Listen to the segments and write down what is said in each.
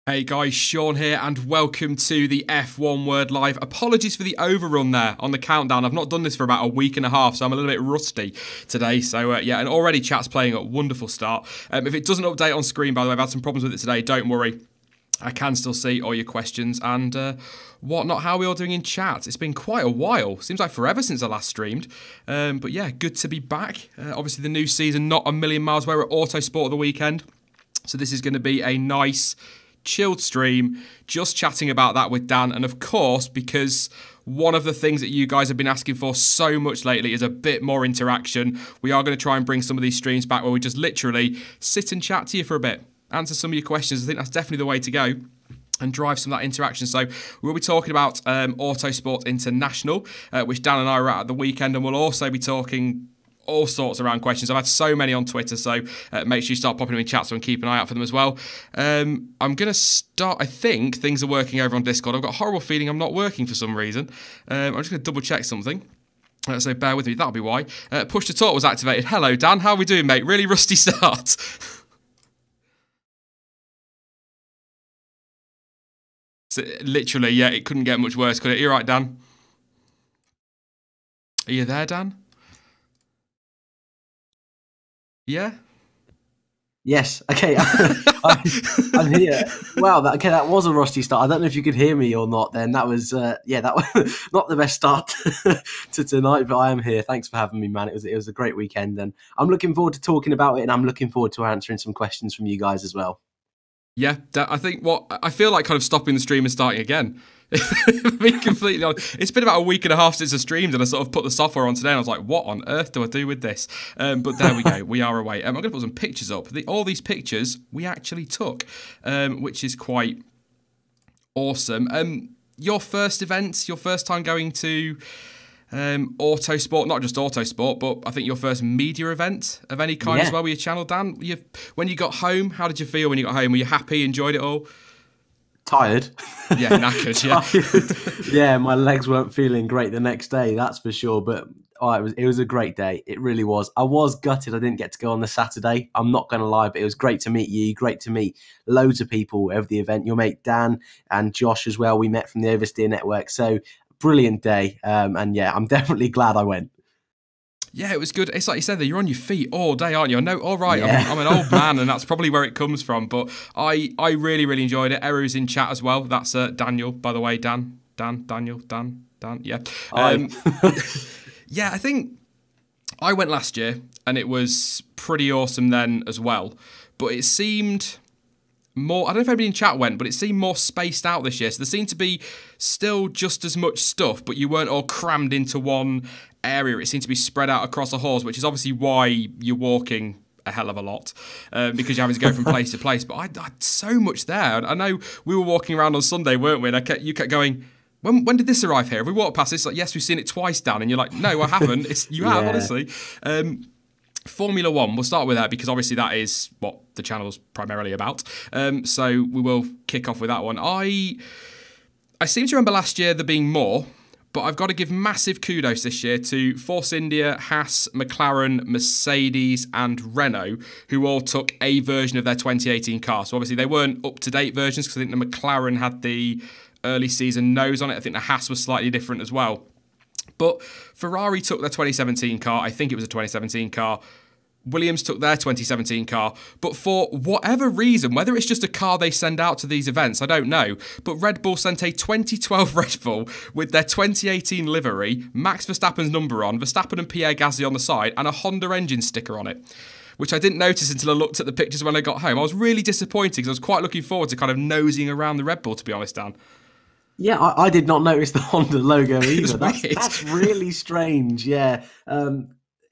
Hey guys, Sean here, and welcome to the F1 Word Live. Apologies for the overrun there on the countdown. I've not done this for about a week and a half, so I'm a little bit rusty today. So yeah, and already chat's playing a wonderful start. If it doesn't update on screen, by the way, I've had some problems with it today. Don't worry. I can still see all your questions and whatnot. How are we all doing in chat? It's been quite a while. Seems like forever since I last streamed. But yeah, good to be back. Obviously, the new season, not a million miles away. We're at Autosport at the weekend. So this is going to be a nice, chilled stream, just chatting about that with Dan. And of course, because one of the things that you guys have been asking for so much lately is a bit more interaction, we are going to try and bring some of these streams back where we just literally sit and chat to you for a bit, answer some of your questions. I think that's definitely the way to go and drive some of that interaction. So we'll be talking about Autosport International, which Dan and I were at the weekend, and we'll also be talking all sorts around questions. I've had so many on Twitter, so make sure you start popping them in chat so I can keep an eye out for them as well. I'm going to start, I think things are working over on Discord. I've got a horrible feeling I'm not working for some reason. I'm just going to double check something. So bear with me, that'll be why. Push to talk was activated. Hello, Dan. How are we doing, mate? Really rusty start. So, literally, yeah, it couldn't get much worse, could it? You're right, Dan. Are you there, Dan? Yeah? Yes. Okay. I'm here. Wow. That was a rusty start. I don't know if you could hear me or not. Then that was that was not the best start to tonight, but I am here. Thanks for having me, man. It was a great weekend, and I'm looking forward to talking about it, and I'm looking forward to answering some questions from you guys as well. Yeah, I think I feel like kind of stopping the stream and starting again. Being completely honest, it's been about a week and a half since I streamed, and I sort of put the software on today, and I was like, "What on earth do I do with this?" But there we go. We are away. I'm going to put some pictures up. All these pictures we actually took, which is quite awesome. Your first event, your first time going to Autosport, not just Autosport, but I think your first media event of any kind as well with your channel, Dan. When you got home, how did you feel when you got home? Were you happy, enjoyed it all? Tired. Yeah, knackered, Tired. Yeah, my legs weren't feeling great the next day, that's for sure. But it was a great day. It really was. I was gutted I didn't get to go on the Saturday. I'm not going to lie, but it was great to meet you. Great to meet loads of people over the event. Your mate Dan and Josh as well. We met from the Oversteer Network. So brilliant day. And yeah, I'm definitely glad I went. Yeah, it was good. It's like you said, that you're on your feet all day, aren't you? I know, all right, yeah. I'm an old man, and that's probably where it comes from. But I really, really enjoyed it. Eru's in chat as well. That's Daniel, by the way. Dan. Yeah. Yeah, I think I went last year, and it was pretty awesome then as well. But it seemed more, I don't know if everybody in chat went, but it seemed more spaced out this year. So there seemed to be still just as much stuff, but you weren't all crammed into one area. It seemed to be spread out across the halls, which is obviously why you're walking a hell of a lot, because you're having to go from place to place. But I had so much there. I know we were walking around on Sunday, weren't we? And you kept going, when did this arrive here? Have we walked past this? Like, yes, we've seen it twice, Dan. And you're like, no, I haven't. You have, honestly. Formula One, we'll start with that because obviously that is what the channel's primarily about. So we will kick off with that one. I seem to remember last year there being more, but I've got to give massive kudos this year to Force India, Haas, McLaren, Mercedes and Renault, who all took a version of their 2018 car. So obviously they weren't up-to-date versions because I think the McLaren had the early season nose on it. I think the Haas was slightly different as well. But Ferrari took their 2017 car. I think it was a 2017 car. Williams took their 2017 car. But for whatever reason, whether it's just a car they send out to these events, I don't know. But Red Bull sent a 2012 Red Bull with their 2018 livery, Max Verstappen's number on, Verstappen and Pierre Gasly on the side, and a Honda engine sticker on it, which I didn't notice until I looked at the pictures when I got home. I was really disappointed because I was quite looking forward to kind of nosing around the Red Bull, to be honest, Dan. Yeah, I did not notice the Honda logo either. That's really strange. Yeah,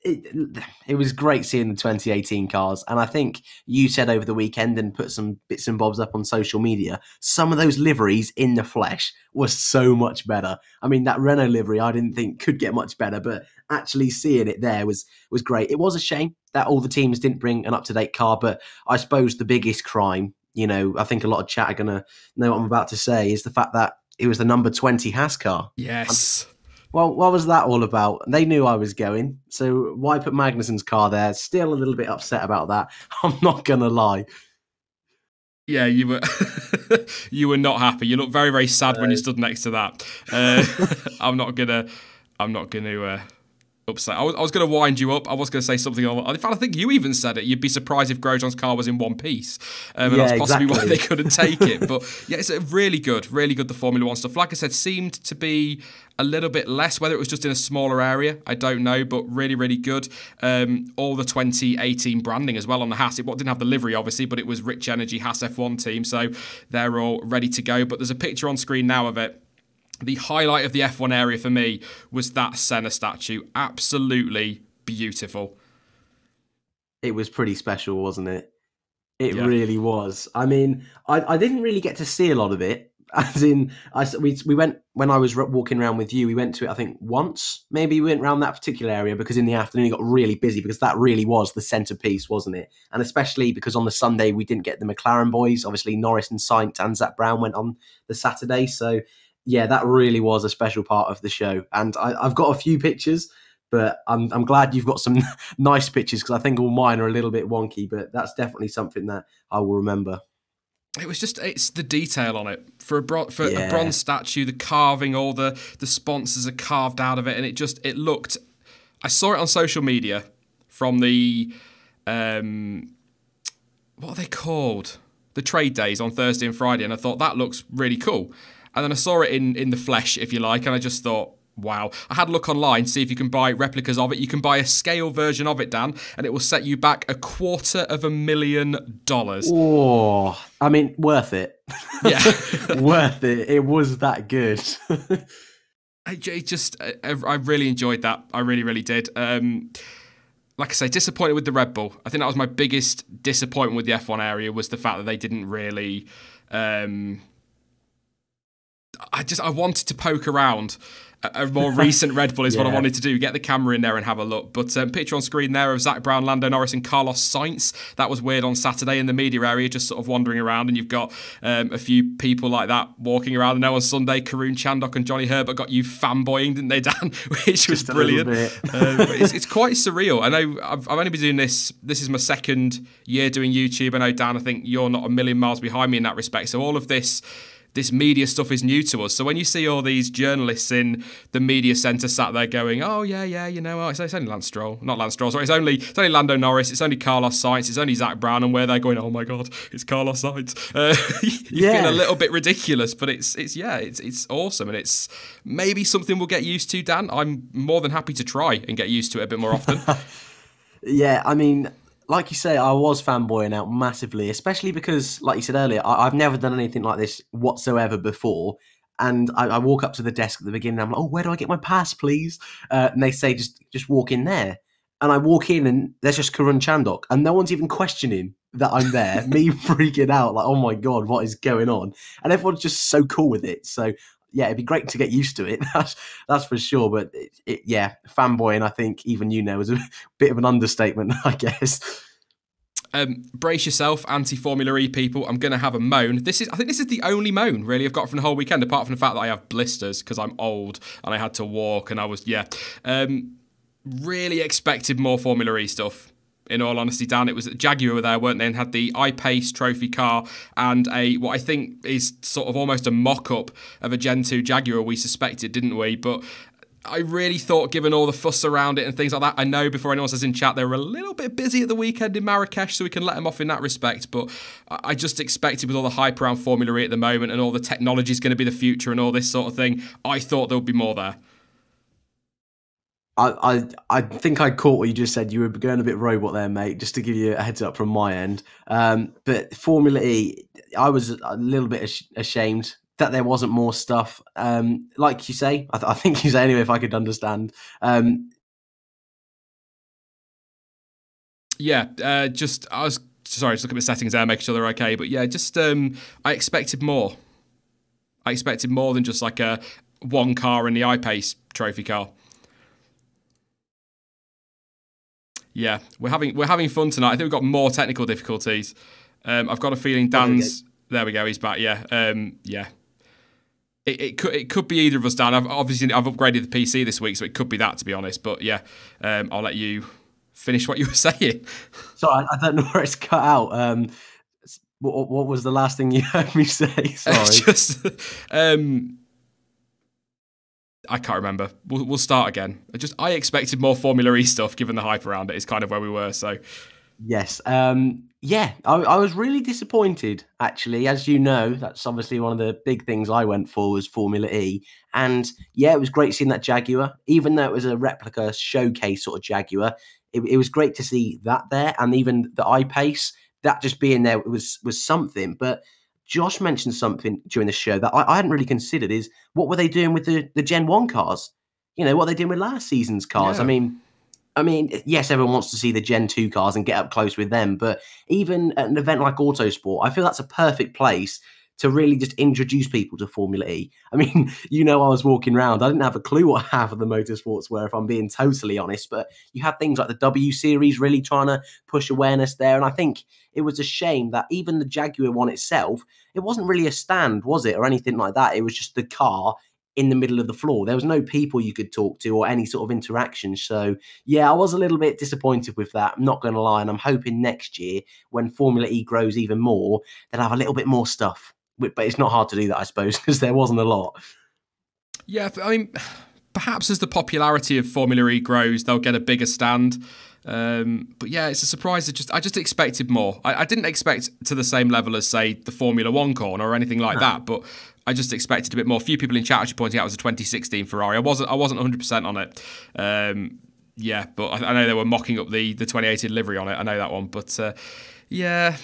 it was great seeing the 2018 cars, and I think you said over the weekend and put some bits and bobs up on social media. Some of those liveries in the flesh were so much better. I mean, that Renault livery I didn't think could get much better, but actually seeing it there was great. It was a shame that all the teams didn't bring an up-to-date car, but I suppose the biggest crime, I think a lot of chat are gonna know what I'm about to say, is the fact that it was the number 20 Haas car. Yes. Well, what was that all about? They knew I was going, so why put Magnussen's car there? Still a little bit upset about that. I'm not going to lie. Yeah, you were you were not happy. You looked very, very sad when you stood next to that. I'm not gonna upset. I was going to wind you up. I was going to say something. In fact, I think you even said it. You'd be surprised if Grosjean's car was in one piece. And that's possibly why they couldn't take it. But yeah, it's really good, the Formula One stuff. Like I said, seemed to be a little bit less, whether it was just in a smaller area, I don't know, but really, really good. All the 2018 branding as well on the Haas. It didn't have the livery, obviously, but it was Rich Energy Haas F1 team. So they're all ready to go. But there's a picture on screen now of it. The highlight of the F1 area for me was that Senna statue. Absolutely beautiful. It was pretty special, wasn't it? It really was. I mean, I didn't really get to see a lot of it. As in, we went, when I was walking around with you, we went to it, I think, once. Maybe we went around that particular area because in the afternoon it got really busy because that really was the centrepiece, wasn't it? And especially because on the Sunday we didn't get the McLaren boys. Obviously, Norris and Sainz and Zach Brown went on the Saturday. So, yeah, that really was a special part of the show. And I've got a few pictures, but I'm glad you've got some nice pictures because I think all mine are a little bit wonky, but that's definitely something that I will remember. It's the detail on it. For a bronze statue, the carving, all the sponsors are carved out of it, and it looked... I saw it on social media from the... what are they called? The trade days on Thursday and Friday, and I thought, that looks really cool. And then I saw it in the flesh, if you like, and I just thought, wow. I had a look online to see if you can buy replicas of it. You can buy a scale version of it, Dan, and it will set you back $250,000. Oh, I mean, worth it. Yeah. Worth it. It was that good. I really enjoyed that. I really, really did. Like I say, disappointed with the Red Bull. I think that was my biggest disappointment with the F1 area was the fact that they didn't really... I wanted to poke around a more recent Red Bull is what I wanted to do. Get the camera in there and have a look. But picture on screen there of Zach Brown, Lando Norris and Carlos Sainz. That was weird on Saturday in the media area, just sort of wandering around. And you've got a few people like that walking around. And now on Sunday, Karun Chandhok and Johnny Herbert got you fanboying, didn't they, Dan? Which was brilliant. But it's quite surreal. I know I've only been doing this. This is my second year doing YouTube. I know, Dan, I think you're not a million miles behind me in that respect. So all of this media stuff is new to us. So when you see all these journalists in the media centre sat there going, oh, yeah, you know, it's only Lance Stroll. Not Lance Stroll, sorry. It's only Lando Norris. It's only Carlos Sainz. It's only Zach Brown. And where they're going, oh, my God, it's Carlos Sainz. You feel a little bit ridiculous, but it's awesome. And it's maybe something we'll get used to, Dan. I'm more than happy to try and get used to it a bit more often. Yeah, I mean... Like you say, I was fanboying out massively, especially because, like you said earlier, I've never done anything like this whatsoever before. And I walk up to the desk at the beginning, and I'm like, oh, where do I get my pass, please? And they say, just walk in there. And I walk in, and there's just Karun Chandhok, and no one's even questioning that I'm there. Me freaking out, like, oh my God, what is going on? And everyone's just so cool with it. So, yeah, it'd be great to get used to it. That's for sure. But fanboying, I think even is a bit of an understatement, I guess. Brace yourself, anti-Formula E people. I'm going to have a moan. I think this is the only moan really I've got from the whole weekend, apart from the fact that I have blisters because I'm old and I had to walk and I was really expected more Formula E stuff. In all honesty, Dan, it was Jaguar were there, weren't they, and had the I-Pace trophy car and what I think is sort of almost a mock-up of a Gen 2 Jaguar we suspected, didn't we? But I really thought, given all the fuss around it and things like that, I know before anyone says in chat, they were a little bit busy at the weekend in Marrakesh, so we can let them off in that respect. But I just expected, with all the hype around Formula E at the moment and all the technology is going to be the future and all this sort of thing, I thought there would be more there. I think I caught what you just said. You were going a bit robot there, mate, just to give you a heads up from my end. But Formula E, I was a little bit ashamed that there wasn't more stuff. Like you say, I think you say anyway, if I could understand. I was sorry, just looking at the settings there, making sure they're okay. But yeah, I expected more. I expected more than just like a one car in the I-Pace trophy car. Yeah, we're having fun tonight. I think we've got more technical difficulties. I've got a feeling Dan's... There we go, he's back, yeah. Yeah. It could be either of us, Dan. I've upgraded the PC this week, so it could be that, to be honest. But yeah, I'll let you finish what you were saying. Sorry, I don't know where it's cut out. What was the last thing you heard me say? Sorry. Just, I can't remember. We'll start again. I expected more Formula E stuff, given the hype around it. Is kind of where we were. So, yes, yeah, I was really disappointed. Actually, as you know, that's obviously one of the big things I went for was Formula E, and yeah, it was great seeing that Jaguar, even though it was a replica showcase sort of Jaguar. It was great to see that there, and even the I-Pace, that just being there was something. But Josh mentioned something during the show that I hadn't really considered is what were they doing with the Gen 1 cars? You know, what they doing with last season's cars? yeah. I mean, yes, everyone wants to see the Gen 2 cars and get up close with them, but even at an event like Autosport, I feel that's a perfect place to really just introduce people to Formula E. I mean, I was walking around, I didn't have a clue what half of the motorsports were, if I'm being totally honest, but you had things like the W Series really trying to push awareness there, and I think it was a shame that even the Jaguar one itself, it wasn't really a stand, was it, or anything like that? It was just the car in the middle of the floor. There was no people you could talk to or any sort of interaction. So, yeah, I was a little bit disappointed with that. I'm not going to lie. And I'm hoping next year, when Formula E grows even more, they'll have a little bit more stuff. But it's not hard to do that, I suppose, because there wasn't a lot. Yeah, I mean, perhaps as the popularity of Formula E grows, they'll get a bigger stand. But yeah, it's a surprise. I just expected more. I didn't expect to the same level as, say, the Formula One corner or anything like that. But I just expected a bit more. A few people in chat actually pointing out it was a 2016 Ferrari. I wasn't 100% on it. Yeah, but I know they were mocking up the 2018 livery on it. I know that one. But yeah,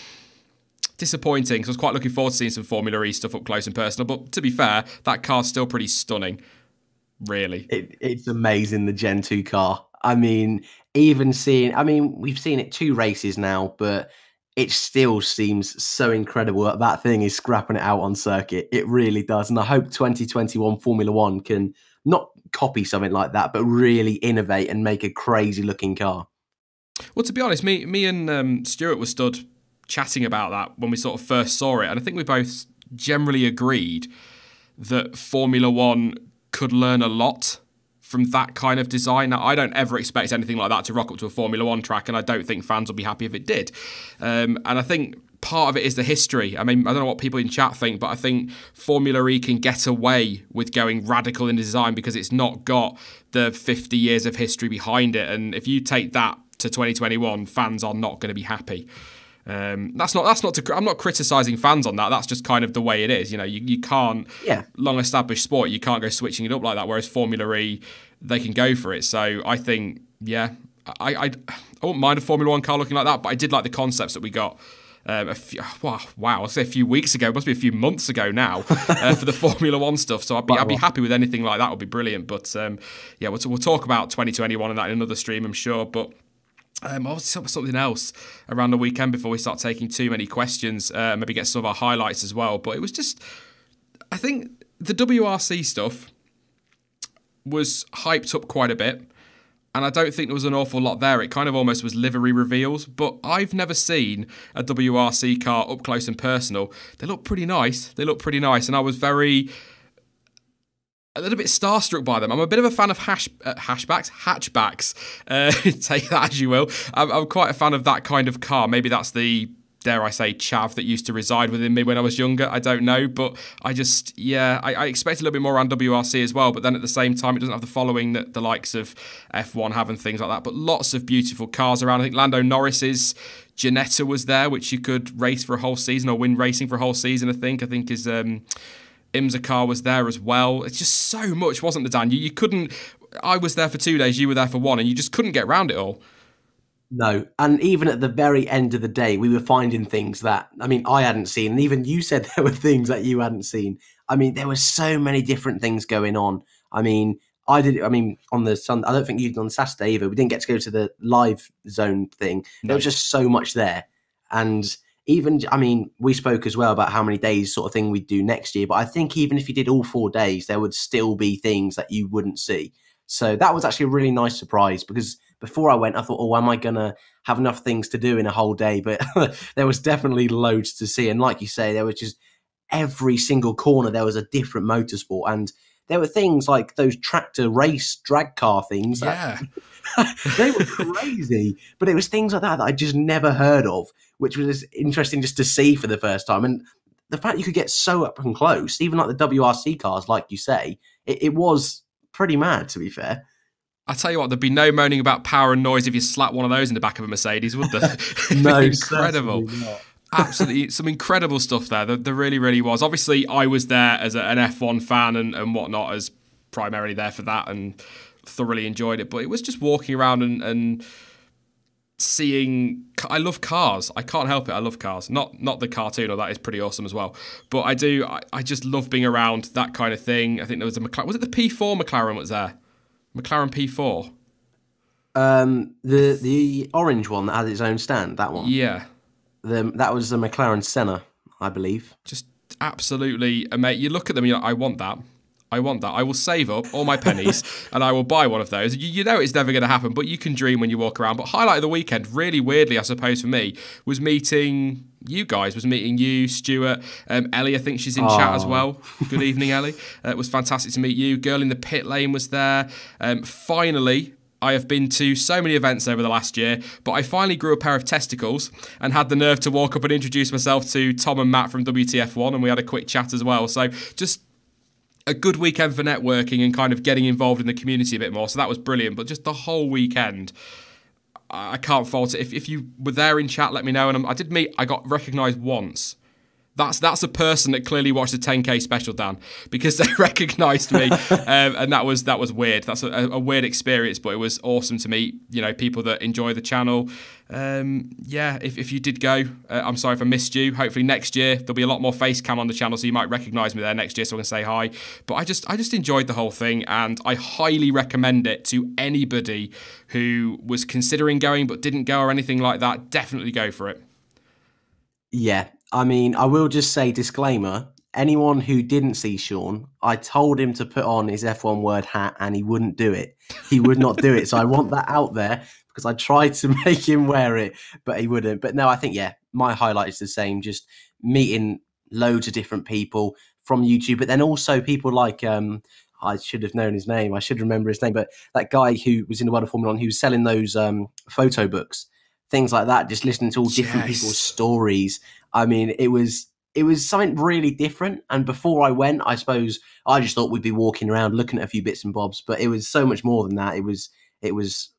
disappointing. So I was quite looking forward to seeing some Formula E stuff up close and personal. But to be fair, that car's still pretty stunning. Really. It's amazing, the Gen 2 car. I mean, we've seen it 2 races now, but it still seems so incredible that thing is scrapping it out on circuit. It really does. And I hope 2021 Formula One can not copy something like that, but really innovate and make a crazy looking car. Well, to be honest, me and Stuart were stood chatting about that when we sort of first saw it. And I think we both generally agreed that Formula One could learn a lot from that kind of design. Now, I don't ever expect anything like that to rock up to a Formula One track, and I don't think fans will be happy if it did. And I think part of it is the history. I mean, I don't know what people in chat think, but I think Formula E can get away with going radical in design because it's not got the 50 years of history behind it. And if you take that to 2021, fans are not going to be happy. I'm not criticising fans on that. That's just kind of the way it is. You know, you can't, long established sport, you can't go switching it up like that. Whereas Formula E, they can go for it. So I think, yeah, I wouldn't mind a Formula One car looking like that, but I did like the concepts that we got. I'll say a few weeks ago, it must be a few months ago now, for the Formula One stuff. So I'd be happy with anything like that. Would be brilliant. But yeah, we'll talk about 2021 and that in another stream, I'm sure. But I was talking about something else around the weekend before we start taking too many questions. Maybe get some of our highlights as well. But it was just, I think the WRC stuff was hyped up quite a bit. And I don't think there was an awful lot there. It kind of almost was livery reveals. But I've never seen a WRC car up close and personal. They look pretty nice. And I was a little bit starstruck by them. I'm a bit of a fan of hatchbacks. Take that as you will. I'm quite a fan of that kind of car. Maybe that's the, dare I say, chav that used to reside within me when I was younger. I don't know. But I expect a little bit more around WRC as well. But then at the same time, it doesn't have the following that the likes of F1 have and things like that. But lots of beautiful cars around. I think Lando Norris's Ginetta was there, which you could race for a whole season or win racing for a whole season, I think is... IMSA car was there as well. It's just so much, wasn't there, Dan? You couldn't... I was there for 2 days, you were there for 1, and you just couldn't get around it all. No, and even at the very end of the day, we were finding things that, I hadn't seen, and even you said there were things that you hadn't seen. There were so many different things going on. On the Sunday, I don't think you did on Saturday either. We didn't get to go to the live zone thing. No. There was just so much there. And... we spoke as well about how many days sort of thing we'd do next year, but I think even if you did all 4 days, there would still be things that you wouldn't see. So that was actually a really nice surprise because before I went, I thought, am I going to have enough things to do in a whole day? But there was definitely loads to see. And like you say, there was just every single corner, there was a different motorsport. And there were things like those tractor race drag car things. Yeah. They were crazy, but it was things like that I just never heard of, which was interesting just to see for the first time. And the fact you could get so up and close, even like the WRC cars, like you say, it was pretty mad, to be fair. I tell you what, there'd be no moaning about power and noise if you slapped one of those in the back of a Mercedes, would there? No, incredible. not. Absolutely, some incredible stuff there. There really, really was. Obviously, I was there as an F1 fan and whatnot, as primarily there for that, and thoroughly enjoyed it. But it was just walking around and seeing. I love cars. I can't help it. I love cars. Not the cartoon, or that is pretty awesome as well. But I do. I just love being around that kind of thing. I think there was a McLaren. Was it the P4 McLaren was there? McLaren P4. The orange one that had its own stand. That one. Yeah. That was the McLaren Senna, I believe. Just absolutely amazing. You look at them, and you're like, I want that. I want that. I will save up all my pennies and I will buy one of those. You know it's never going to happen, but you can dream when you walk around. But highlight of the weekend, really weirdly, I suppose for me, was meeting you guys. Was meeting you, Stuart, Ellie. I think she's in chat as well. Good evening, Ellie. It was fantastic to meet you. Girl in the pit lane was there. Finally, I have been to so many events over the last year, but I finally grew a pair of testicles and had the nerve to walk up and introduce myself to Tom and Matt from WTF1, and we had a quick chat as well. So just a good weekend for networking and kind of getting involved in the community a bit more. So that was brilliant. But just the whole weekend, I can't fault it. If you were there in chat, let me know. And I got recognised once. That's a person that clearly watched the 10K special, Dan, because they recognised me, and that was weird. That's a weird experience, but it was awesome to meet people that enjoy the channel. If you did go, I'm sorry if I missed you. Hopefully next year there'll be a lot more face cam on the channel, so you might recognise me there next year, so I can say hi. But I just enjoyed the whole thing, and I highly recommend it to anybody who was considering going but didn't go or anything like that. Definitely go for it. Yeah. I mean, I will just say, disclaimer, anyone who didn't see Sean, I told him to put on his F1 word hat and he wouldn't do it. He would not do it. So I want that out there because I tried to make him wear it, but he wouldn't. But no, I think, my highlight is the same, just meeting loads of different people from YouTube, but then also people like, I should have known his name. I should remember his name, but that guy who was in the world of Formula 1, who was selling those photo books, things like that, just listening to all different people's stories. I mean, it was something really different. And before I went, I suppose I just thought we'd be walking around looking at a few bits and bobs, but it was so much more than that. It was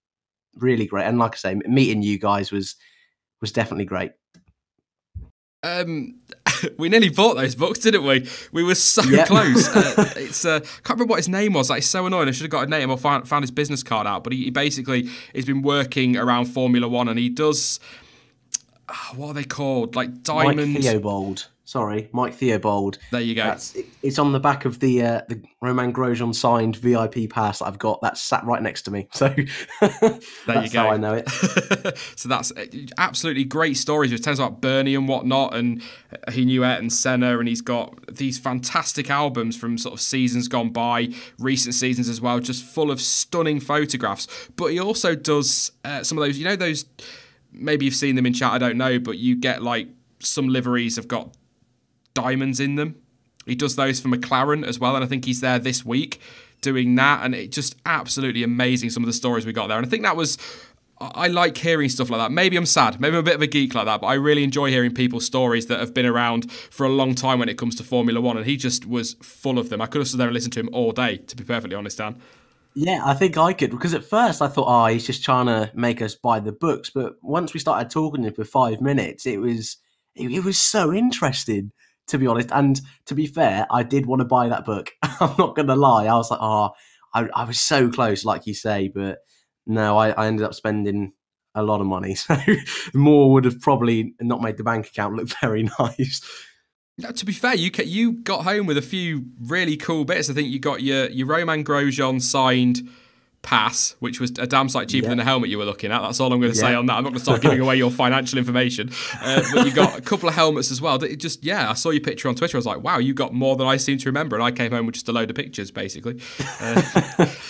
really great. And like I say, meeting you guys was definitely great. We nearly bought those books, didn't we? We were so close. I can't remember what his name was. It's so annoying. I should have got a name or found his business card out. But he basically has been working around Formula One, and he does. What are they called? Like diamonds. Mike Theobald. There you go. It's on the back of the Romain Grosjean signed VIP pass that I've got. That's sat right next to me. So that's how I know it. So that's absolutely great stories. It tells about Bernie and whatnot, and he knew Ayrton Senna, and he's got these fantastic albums from sort of seasons gone by, recent seasons as well, just full of stunning photographs. But he also does some of those, those. Maybe you've seen them in chat, I don't know, but you get like some liveries have got diamonds in them. He does those for McLaren as well, and I think he's there this week doing that, and it just absolutely amazing, some of the stories we got there. And I think I like hearing stuff like that. Maybe I'm sad, maybe I'm a bit of a geek like that, but I really enjoy hearing people's stories that have been around for a long time when it comes to Formula One, and he just was full of them. I could have stood there and listened to him all day, to be perfectly honest, Dan. Yeah, I think I could, because at first I thought, he's just trying to make us buy the books. But once we started talking to him for 5 minutes, it was so interesting, to be honest. And to be fair, I did want to buy that book. I'm not going to lie. I was like, I was so close, like you say. But no, I ended up spending a lot of money. So more would have probably not made the bank account look very nice. Now, to be fair, you got home with a few really cool bits. I think you got your Romain Grosjean signed pass, which was a damn sight cheaper than the helmet you were looking at. That's all I'm going to say on that. I'm not going to start giving away your financial information. But you got a couple of helmets as well. I saw your picture on Twitter. I was like, wow, you got more than I seem to remember. And I came home with just a load of pictures, basically.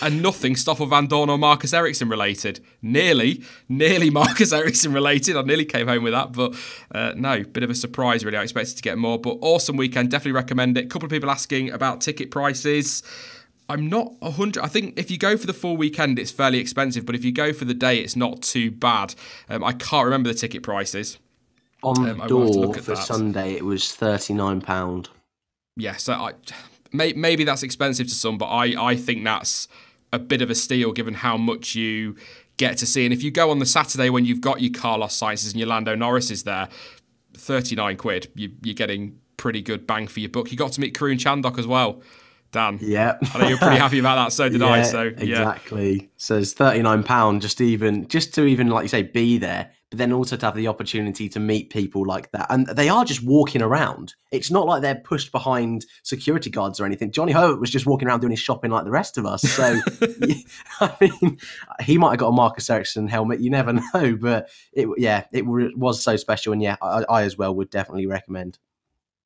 And nothing Stoffel Van Dorn or Marcus Ericsson related. Nearly Marcus Ericsson related. I nearly came home with that. But no, bit of a surprise, really. I expected to get more. But awesome weekend. Definitely recommend it. A couple of people asking about ticket prices. I'm not 100. I think if you go for the full weekend, it's fairly expensive, but if you go for the day, it's not too bad. I can't remember the ticket prices. On the I will have to door look at for that. Sunday, it was £39. Yeah, so maybe that's expensive to some, but I think that's a bit of a steal given how much you get to see. And if you go on the Saturday when you've got your Carlos Sainz's and your Lando Norris's there, 39 quid, you're getting pretty good bang for your buck. You got to meet Karun Chandhok as well, Dan. Yeah, I know you're pretty happy about that. So did I. So yeah, exactly. So it's £39 just to even, like you say, be there, but then also to have the opportunity to meet people like that. And they are just walking around. It's not like they're pushed behind security guards or anything. Johnny Herbert was just walking around doing his shopping like the rest of us. So, I mean, he might have got a Marcus Ericsson helmet. You never know. But it was so special. And yeah, I as well would definitely recommend.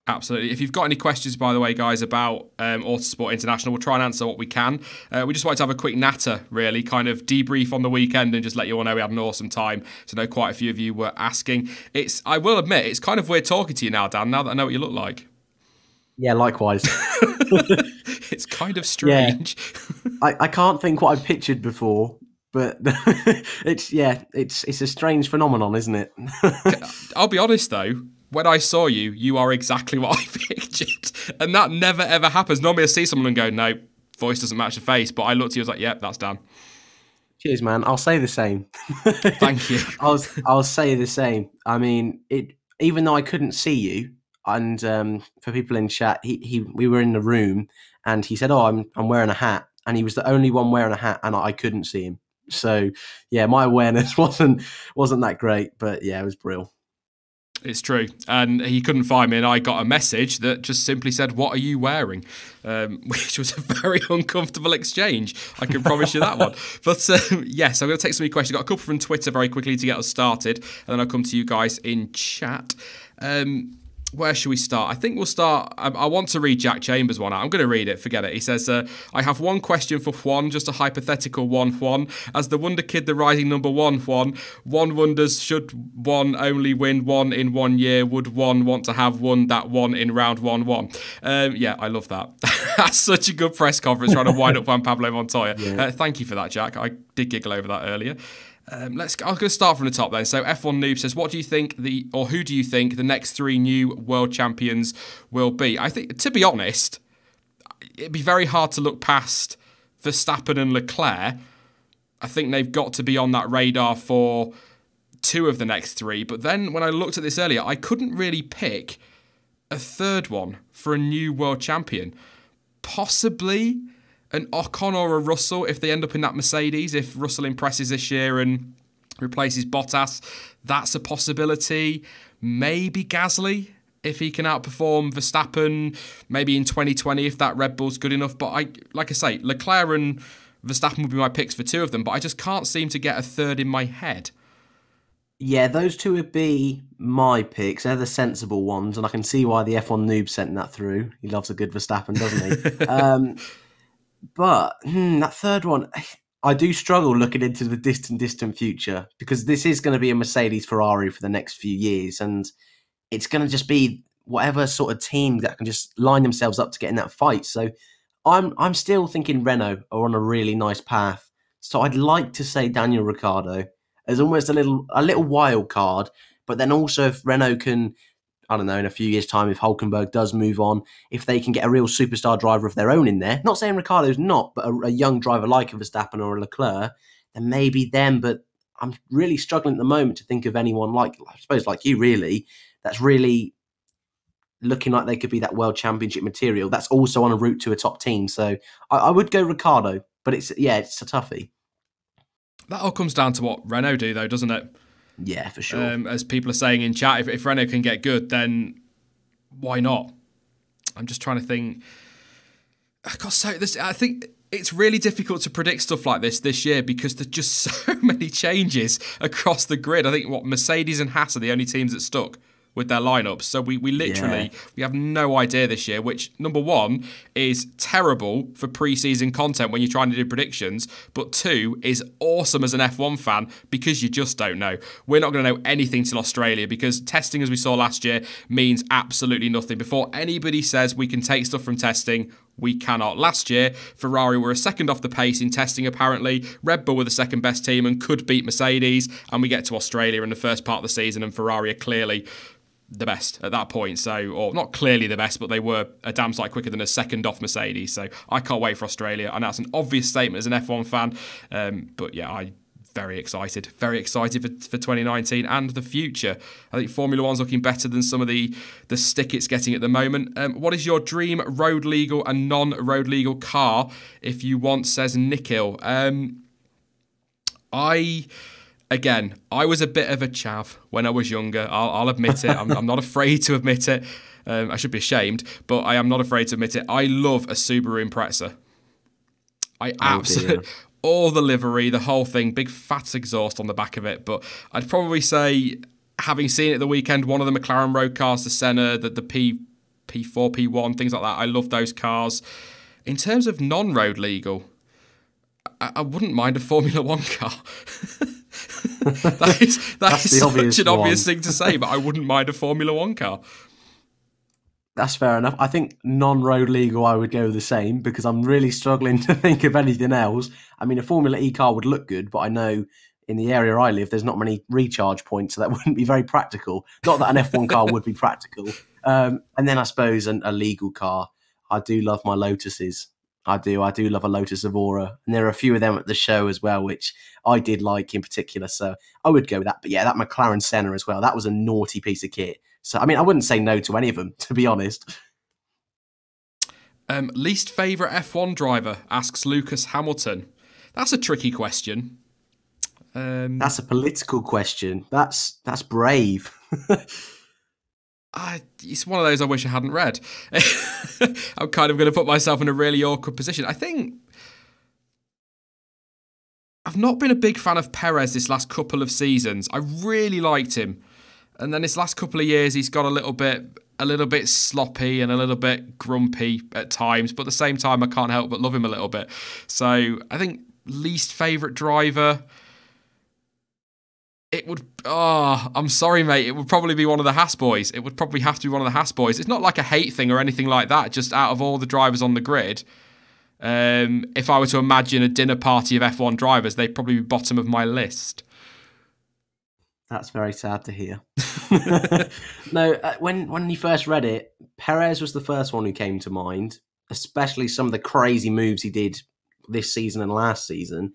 Absolutely. If you've got any questions, by the way, guys, about Autosport International, we'll try and answer what we can. We just wanted to have a quick natter, really, kind of debrief on the weekend and just let you all know we had an awesome time. So I know quite a few of you were asking. I will admit, it's kind of weird talking to you now, Dan, now that I know what you look like. Yeah, likewise. It's kind of strange. Yeah. I can't think what I pictured before, but it's a strange phenomenon, isn't it? I'll be honest, though. When I saw you, you are exactly what I pictured. And that never, ever happens. Normally I see someone and go, no, voice doesn't match the face. But I looked at you, I was like, yep, that's Dan. Cheers, man. I'll say the same. Thank you. I'll say the same. I mean, even though I couldn't see you, and for people in chat, we were in the room, and he said, "Oh, I'm wearing a hat," and he was the only one wearing a hat, and I couldn't see him. So yeah, my awareness wasn't that great, but yeah, it was brilliant. It's true. And he couldn't find me, and I got a message that just simply said, "What are you wearing?" Which was a very uncomfortable exchange. I can promise you that one. But yes, I'm going to take some of your questions. I've got a couple from Twitter very quickly to get us started, and then I'll come to you guys in chat. Where should we start? I think we'll start. I want to read Jack Chambers' one out. I'm going to read it. Forget it. He says, I have one question for Juan, just a hypothetical one, Juan. As the Wonder Kid, the rising number one, Juan wonders, should one only win one in 1 year? Would one want to have won that one in round 1-1? Yeah, I love that. That's such a good press conference trying to wind up Juan Pablo Montoya. Yeah. Thank you for that, Jack. I did giggle over that earlier. I'm going to start from the top then. So F1 Noob says, what do you think who do you think the next 3 new world champions will be? I think, to be honest, it'd be very hard to look past Verstappen and Leclerc. I think they've got to be on that radar for 2 of the next 3. But then when I looked at this earlier, I couldn't really pick a third one for a new world champion. Possibly an Ocon or a Russell if they end up in that Mercedes. If Russell impresses this year and replaces Bottas, that's a possibility. Maybe Gasly if he can outperform Verstappen. Maybe in 2020 if that Red Bull's good enough. But like I say, Leclerc and Verstappen would be my picks for 2 of them. But I just can't seem to get a third in my head. Yeah, those 2 would be my picks. They're the sensible ones, and I can see why the F1 Noob sent that through. He loves a good Verstappen, doesn't he? But that third one, I do struggle looking into the distant future, because this is going to be a Mercedes Ferrari for the next few years, and it's going to just be whatever sort of team that can just line themselves up to get in that fight. So I'm still thinking Renault are on a really nice path. So I'd like to say Daniel Ricciardo as almost a little wild card, but then also if Renault can, I don't know, in a few years' time, if Hulkenberg does move on, if they can get a real superstar driver of their own in there, not saying Ricciardo's not, but a young driver like a Verstappen or a Leclerc, then maybe them. But I'm really struggling at the moment to think of anyone like you, really, that's really looking like they could be that world championship material that's also on a route to a top team. So I would go Ricciardo, but it's a toughie. That all comes down to what Renault do, though, doesn't it? Yeah, for sure. As people are saying in chat, if Renault can get good, then why not? I'm just trying to think. I think it's really difficult to predict stuff like this year because there's just so many changes across the grid. I think Mercedes and Haas are the only teams that stuck with their lineups. So we literally we have no idea this year, which, number 1, is terrible for pre-season content when you're trying to do predictions, but 2, is awesome as an F1 fan because you just don't know. We're not going to know anything till Australia because testing, as we saw last year, means absolutely nothing. Before anybody says we can take stuff from testing, we cannot. Last year, Ferrari were a second off the pace in testing apparently. Red Bull were the second best team and could beat Mercedes. And we get to Australia in the first part of the season and Ferrari are clearly the best at that point. So, or not clearly the best, but they were a damn sight quicker than a second off Mercedes. So I can't wait for Australia. I know that's an obvious statement as an F1 fan. But yeah, I'm very excited for 2019 and the future. I think Formula One's looking better than some of the stick it's getting at the moment. What is your dream road legal and non-road legal car if you want, says Nikhil? I was a bit of a chav when I was younger. I'll admit it. I'm not afraid to admit it. I should be ashamed, but I am not afraid to admit it. I love a Subaru Impreza. I absolutely... all the livery, the whole thing, big fat exhaust on the back of it. But I'd probably say, having seen it the weekend, one of the McLaren road cars, the Senna, the P4, P1, things like that, I love those cars. In terms of non-road legal, I wouldn't mind a Formula One car. that is such an obvious thing to say, but I wouldn't mind a Formula One car. That's fair enough. I think non-road legal, I would go the same because I'm really struggling to think of anything else. I mean, a Formula E car would look good, but I know in the area I live, there's not many recharge points, so that wouldn't be very practical. Not that an F1 car would be practical. And then I suppose a legal car. I do love my Lotuses. I do love a Lotus Evora. And there are a few of them at the show as well, which I did like in particular. So I would go with that. But yeah, that McLaren Senna as well. That was a naughty piece of kit. So, I mean, I wouldn't say no to any of them, to be honest. Least favourite F1 driver, asks Lucas Hamilton. That's a tricky question. That's a political question. That's brave. It's one of those I wish I hadn't read. I'm kind of going to put myself in a really awkward position. I think I've not been a big fan of Perez this last couple of seasons. I really liked him. And then this last couple of years, he's got a little bit sloppy and a little bit grumpy at times. But at the same time, I can't help but love him a little bit. So I think least favourite driver, it would... Oh, I'm sorry, mate. It would probably be one of the Haas boys. It would probably have to be one of the Haas boys. It's not like a hate thing or anything like that. Just out of all the drivers on the grid, if I were to imagine a dinner party of F1 drivers, they'd probably be bottom of my list. That's very sad to hear. No, when you first read it, Perez was the first one who came to mind, especially some of the crazy moves he did this season and last season.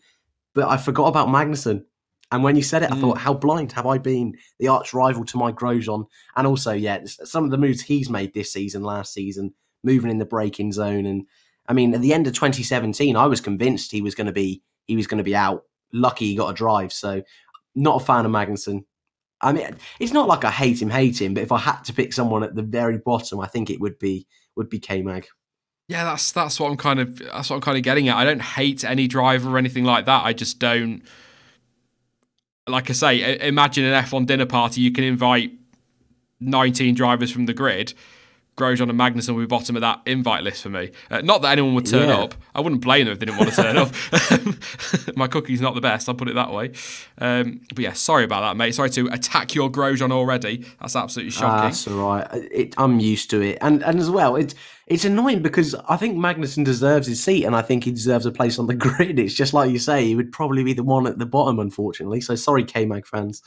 But I forgot about Magnussen. And when you said it, I thought, how blind have I been? The arch rival to my Grosjean. And also, yeah, some of the moves he's made this season, last season, moving in the braking zone. And I mean, at the end of 2017, I was convinced he was going to be out. Lucky he got a drive. So not a fan of Magnussen. I mean, it's not like I hate him, but if I had to pick someone at the very bottom, I think it would be K-Mag. Yeah, that's what I'm kind of getting at. I don't hate any driver or anything like that. I just don't. Like I say, imagine an F1 dinner party. You can invite 19 drivers from the grid. Grosjean and Magnussen will be bottom of that invite list for me. Not that anyone would turn up. I wouldn't blame them if they didn't want to turn up. My cookie's not the best, I'll put it that way. But yeah, sorry about that, mate. Sorry to attack your Grosjean already. That's absolutely shocking. That's all right. I'm used to it. And as well, it's annoying because I think Magnussen deserves his seat and I think he deserves a place on the grid. It's just like you say, he would probably be the one at the bottom, unfortunately. So sorry, K-Mag fans.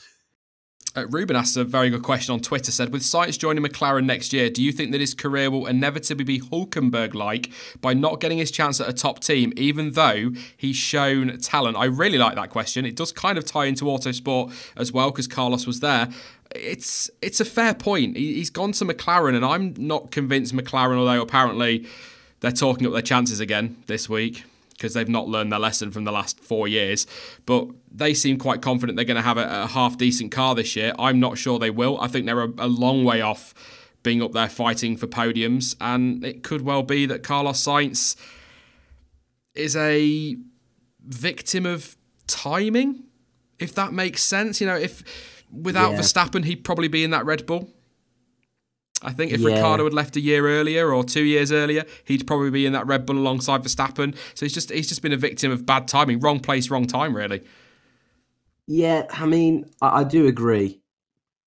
Ruben asked a very good question on Twitter, said, with Sainz joining McLaren next year, do you think that his career will inevitably be Hulkenberg-like by not getting his chance at a top team, even though he's shown talent? I really like that question. It does kind of tie into Autosport as well, because Carlos was there. It's a fair point. He's gone to McLaren, and I'm not convinced McLaren, although apparently they're talking up their chances again this week, because they've not learned their lesson from the last 4 years. But they seem quite confident they're going to have a half-decent car this year. I'm not sure they will. I think they're a long way off being up there fighting for podiums. And it could well be that Carlos Sainz is a victim of timing, if that makes sense. You know, if without Verstappen, he'd probably be in that Red Bull. I think if Ricciardo had left a year earlier or 2 years earlier, he'd probably be in that Red Bull alongside Verstappen. So he's just been a victim of bad timing. Wrong place, wrong time, really. Yeah, I mean, I do agree.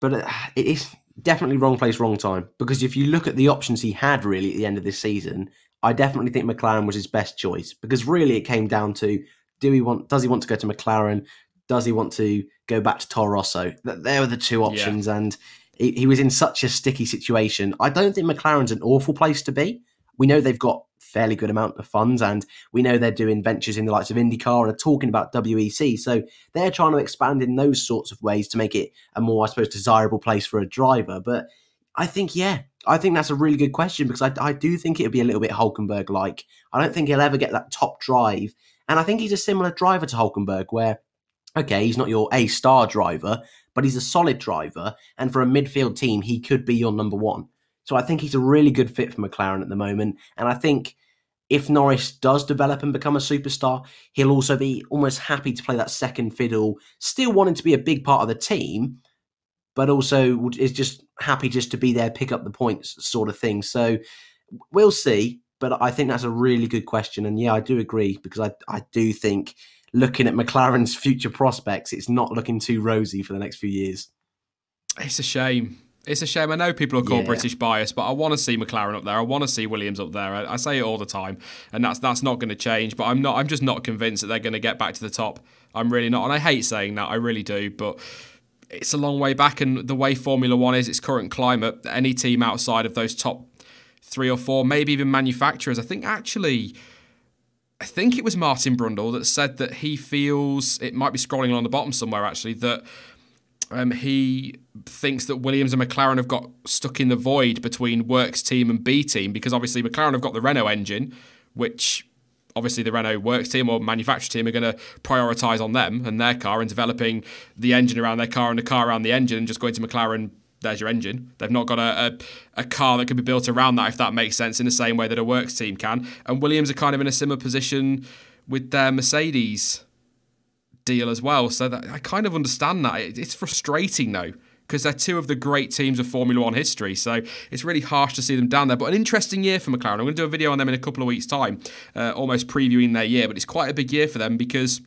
But it is definitely wrong place, wrong time. Because if you look at the options he had, really, at the end of this season, I definitely think McLaren was his best choice, because really it came down to, does he want to go to McLaren? Does he want to go back to Toro Rosso? There were the two Yeah. options, and he was in such a sticky situation. I don't think McLaren's an awful place to be. We know they've got fairly good amount of funds, and we know they're doing ventures in the likes of IndyCar and are talking about WEC. So they're trying to expand in those sorts of ways to make it a more, I suppose, desirable place for a driver. But I think, I think that's a really good question, because I do think it'd be a little bit Hulkenberg-like. I don't think he'll ever get that top drive. And I think he's a similar driver to Hulkenberg, where, okay, he's not your A-star driver, but he's a solid driver. And for a midfield team, he could be your number one. So I think he's a really good fit for McLaren at the moment. And I think if Norris does develop and become a superstar, he'll also be almost happy to play that second fiddle, still wanting to be a big part of the team, but also is just happy just to be there, pick up the points sort of thing. So we'll see. But I think that's a really good question. And yeah, I do agree, because I do think, looking at McLaren's future prospects, it's not looking too rosy for the next few years. It's a shame. It's a shame. I know people are called British bias, but I want to see McLaren up there. I want to see Williams up there. I say it all the time, and that's not going to change. But I'm just not convinced that they're going to get back to the top. I'm really not, and I hate saying that. I really do, but it's a long way back. And the way Formula One is, its current climate, any team outside of those top 3 or 4, maybe even manufacturers. I think it was Martin Brundle that said that he feels, it might be scrolling along the bottom somewhere actually, that he thinks that Williams and McLaren have got stuck in the void between Works team and B team, because obviously McLaren have got the Renault engine, which obviously the Renault Works team or manufacturer team are going to prioritise on them and their car, and developing the engine around their car and the car around the engine, and just going to McLaren, there's your engine. They've not got a car that could be built around that, if that makes sense, in the same way that a Works team can. And Williams are kind of in a similar position with their Mercedes deal as well. So that, I kind of understand that. It's frustrating though, because they're two of the great teams of Formula One history. So it's really harsh to see them down there. But an interesting year for McLaren. I'm going to do a video on them in a couple of weeks' time, almost previewing their year. But it's quite a big year for them, because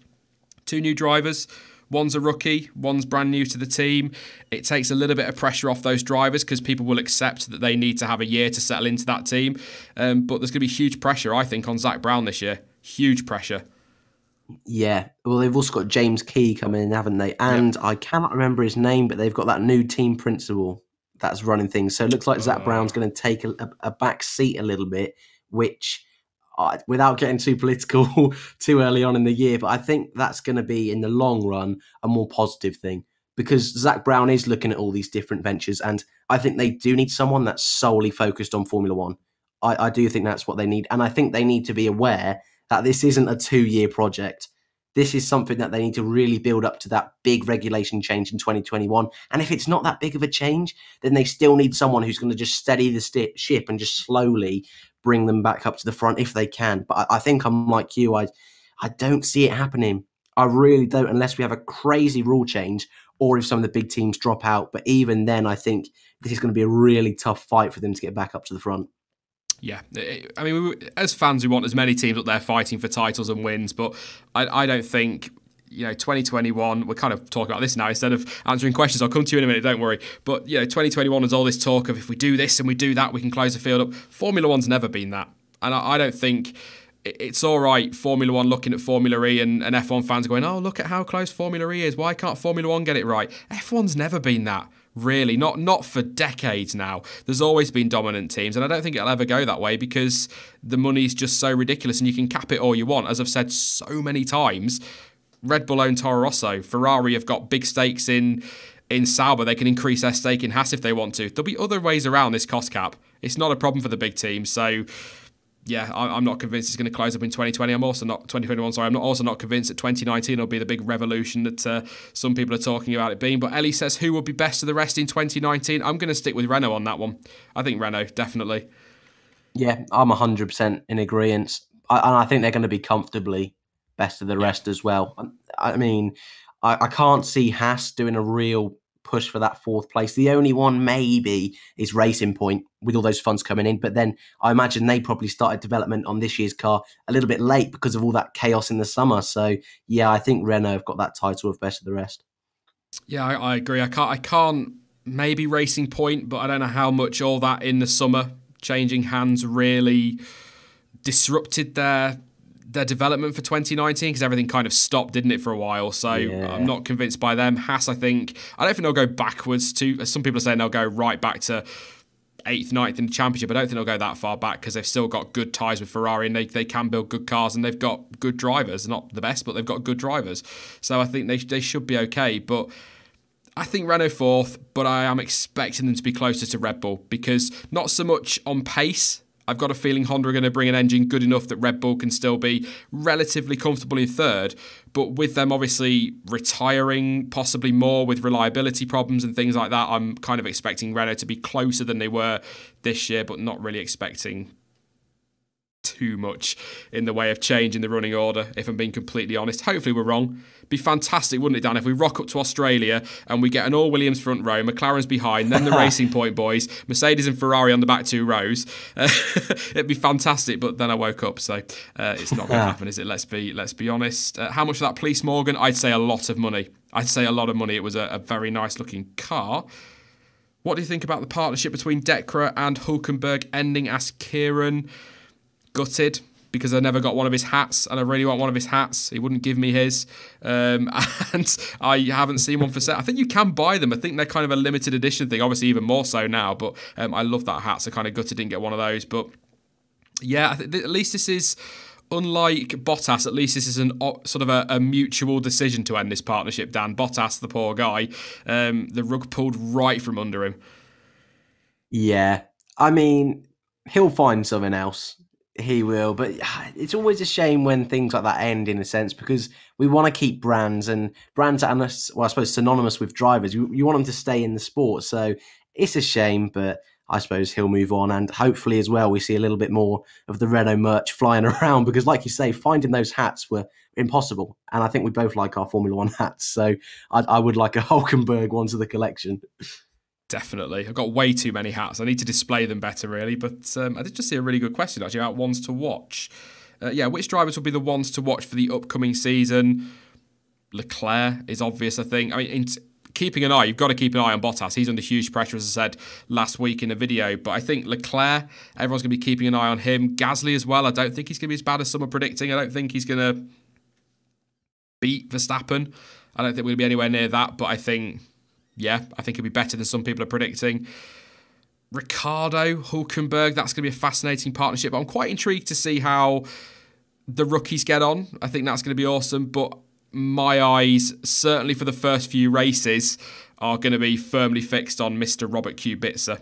2 new drivers. One's a rookie, one's brand new to the team. It takes a little bit of pressure off those drivers, because people will accept that they need to have a year to settle into that team. But there's going to be huge pressure, I think, on Zach Brown this year. Huge pressure. Yeah, well, they've also got James Key coming in, haven't they? And I cannot remember his name, but they've got that new team principal that's running things. So it looks like Zach Brown's going to take a back seat a little bit, which, without getting too political too early on in the year, but I think that's going to be, in the long run, a more positive thing, because Zach Brown is looking at all these different ventures, and I think they do need someone that's solely focused on Formula One. I do think that's what they need, and I think they need to be aware that this isn't a 2-year project. This is something that they need to really build up to that big regulation change in 2021. And if it's not that big of a change, then they still need someone who's going to just steady the ship and just slowly bring them back up to the front if they can. But I think I'm like you. I don't see it happening. I really don't, unless we have a crazy rule change or if some of the big teams drop out. But even then, I think this is going to be a really tough fight for them to get back up to the front. Yeah, I mean, as fans, we want as many teams up there fighting for titles and wins, but I don't think, 2021, we're kind of talking about this now instead of answering questions. I'll come to you in a minute, don't worry. But, 2021 was all this talk of, if we do this and we do that, we can close the field up. Formula One's never been that. And I don't think it's all right, Formula One looking at Formula E and F1 fans going, oh, look at how close Formula E is. Why can't Formula One get it right? F1's never been that. Really, not for decades now. There's always been dominant teams, and I don't think it'll ever go that way, because the money's just so ridiculous, and you can cap it all you want. As I've said so many times, Red Bull own Toro Rosso. Ferrari have got big stakes in Sauber. They can increase their stake in Haas if they want to. There'll be other ways around this cost cap. It's not a problem for the big teams. So, yeah, I'm not convinced it's going to close up in 2020. I'm also not 2021. Sorry, I'm also not convinced that 2019 will be the big revolution that some people are talking about it being. But Ellie says, who will be best of the rest in 2019? I'm going to stick with Renault on that one. I think Renault, definitely. Yeah, I'm 100% in agreement. And I think they're going to be comfortably best of the rest as well. I mean, I can't see Haas doing a real push for that 4th place. The only one maybe is Racing Point, with all those funds coming in. But then I imagine they probably started development on this year's car a little bit late because of all that chaos in the summer. So yeah, I think Renault have got that title of best of the rest. Yeah, I agree. I can't maybe Racing Point, but I don't know how much all that in the summer changing hands really disrupted their development for 2019 because everything kind of stopped, didn't it, for a while? So I'm not convinced by them. Haas, I don't think they'll go backwards to, as some people are saying, they'll go right back to 8th, 9th in the championship. I don't think they'll go that far back because they've still got good ties with Ferrari and they can build good cars and they've got good drivers. Not the best, but they've got good drivers. So I think they should be okay. But I think Renault 4th, but I am expecting them to be closer to Red Bull because not so much on pace. I've got a feeling Honda are going to bring an engine good enough that Red Bull can still be relatively comfortable in 3rd. But with them obviously retiring possibly more with reliability problems and things like that, I'm kind of expecting Renault to be closer than they were this year, but not really expecting too much in the way of change in the running order, if I'm being completely honest. Hopefully we're wrong. Be fantastic, wouldn't it, Dan, if we rock up to Australia and we get an all-Williams front row, McLaren's behind, then the Racing Point boys, Mercedes and Ferrari on the back 2 rows. It'd be fantastic, but then I woke up, so it's not going to happen, is it? Let's be honest. How much for that Police Morgan? I'd say a lot of money. It was a very nice-looking car. What do you think about the partnership between Dekra and Hulkenberg ending? Asked Kieran. Gutted because I never got one of his hats and I really want one of his hats. He wouldn't give me his and I haven't seen one for sale. I think you can buy them. I think they're kind of a limited edition thing, obviously even more so now, but I love that hat, so kind of gutted didn't get one of those. But yeah, I think at least this is, unlike Bottas, at least this is an sort of a mutual decision to end this partnership, Dan. Bottas, the poor guy, the rug pulled right from under him. Yeah, I mean, he'll find something else. He will, but it's always a shame when things like that end, in a sense, because we want to keep brands that are, well, I suppose, synonymous with drivers. You want them to stay in the sport, so it's a shame, but I suppose he'll move on, and hopefully as well we see a little bit more of the Renault merch flying around, because like you say, finding those hats were impossible, and I think we both like our Formula One hats, so I would like a Hulkenberg one to the collection. Definitely. I've got way too many hats. I need to display them better, really. But I did just see a really good question, actually, about ones to watch. Which drivers will be the ones to watch for the upcoming season? Leclerc is obvious, I think. I mean, keeping an eye, you've got to keep an eye on Bottas. He's under huge pressure, as I said last week in the video. But I think Leclerc, everyone's going to be keeping an eye on him. Gasly as well. I don't think he's going to be as bad as some are predicting. I don't think he's going to beat Verstappen. I don't think we're going to be anywhere near that. But I think he'll be better than some people are predicting. Ricciardo, Hulkenberg, that's going to be a fascinating partnership. I'm quite intrigued to see how the rookies get on. I think that's going to be awesome. But my eyes, certainly for the first few races, are going to be firmly fixed on Mr. Robert Kubica.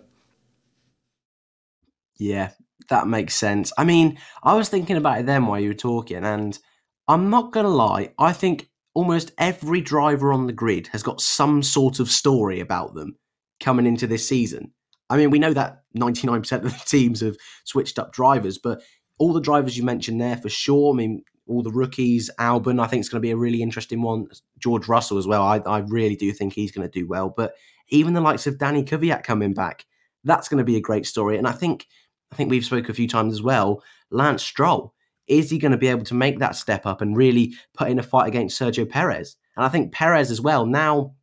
Yeah, that makes sense. I mean, I was thinking about it then while you were talking, and I'm not going to lie, I think almost every driver on the grid has got some sort of story about them coming into this season. I mean, we know that 99% of the teams have switched up drivers, but all the drivers you mentioned there for sure. I mean, all the rookies, Albon, I think it's going to be a really interesting one. George Russell as well. I really do think he's going to do well. But even the likes of Danny Kvyat coming back, that's going to be a great story. And I think we've spoken a few times as well. Lance Stroll, is he going to be able to make that step up and really put in a fight against Sergio Perez? And I think Perez as well, now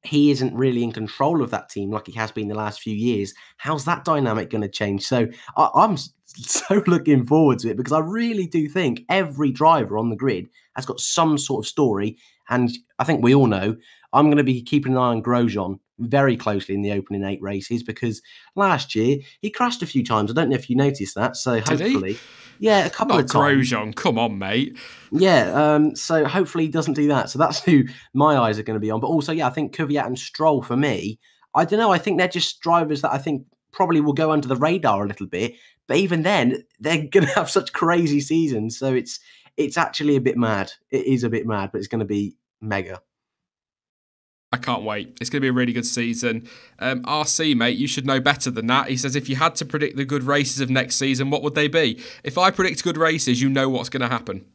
he isn't really in control of that team like he has been the last few years. How's that dynamic going to change? So I'm so looking forward to it, because I really do think every driver on the grid has got some sort of story. And I think we all know I'm going to be keeping an eye on Grosjean very closely in the opening 8 races, because last year he crashed a few times. I don't know if you noticed that. So hopefully, yeah, a couple of times. Grosjean, come on, mate. Yeah, so hopefully he doesn't do that. So that's who my eyes are going to be on. But also, yeah, I think Kvyat and Stroll for me, I don't know. I think they're just drivers that I think probably will go under the radar a little bit. But even then, they're going to have such crazy seasons. So it's actually a bit mad. It is a bit mad, but it's going to be mega. I can't wait. It's going to be a really good season. RC, mate, you should know better than that. He says, if you had to predict the good races of next season, what would they be? If I predict good races, you know what's going to happen.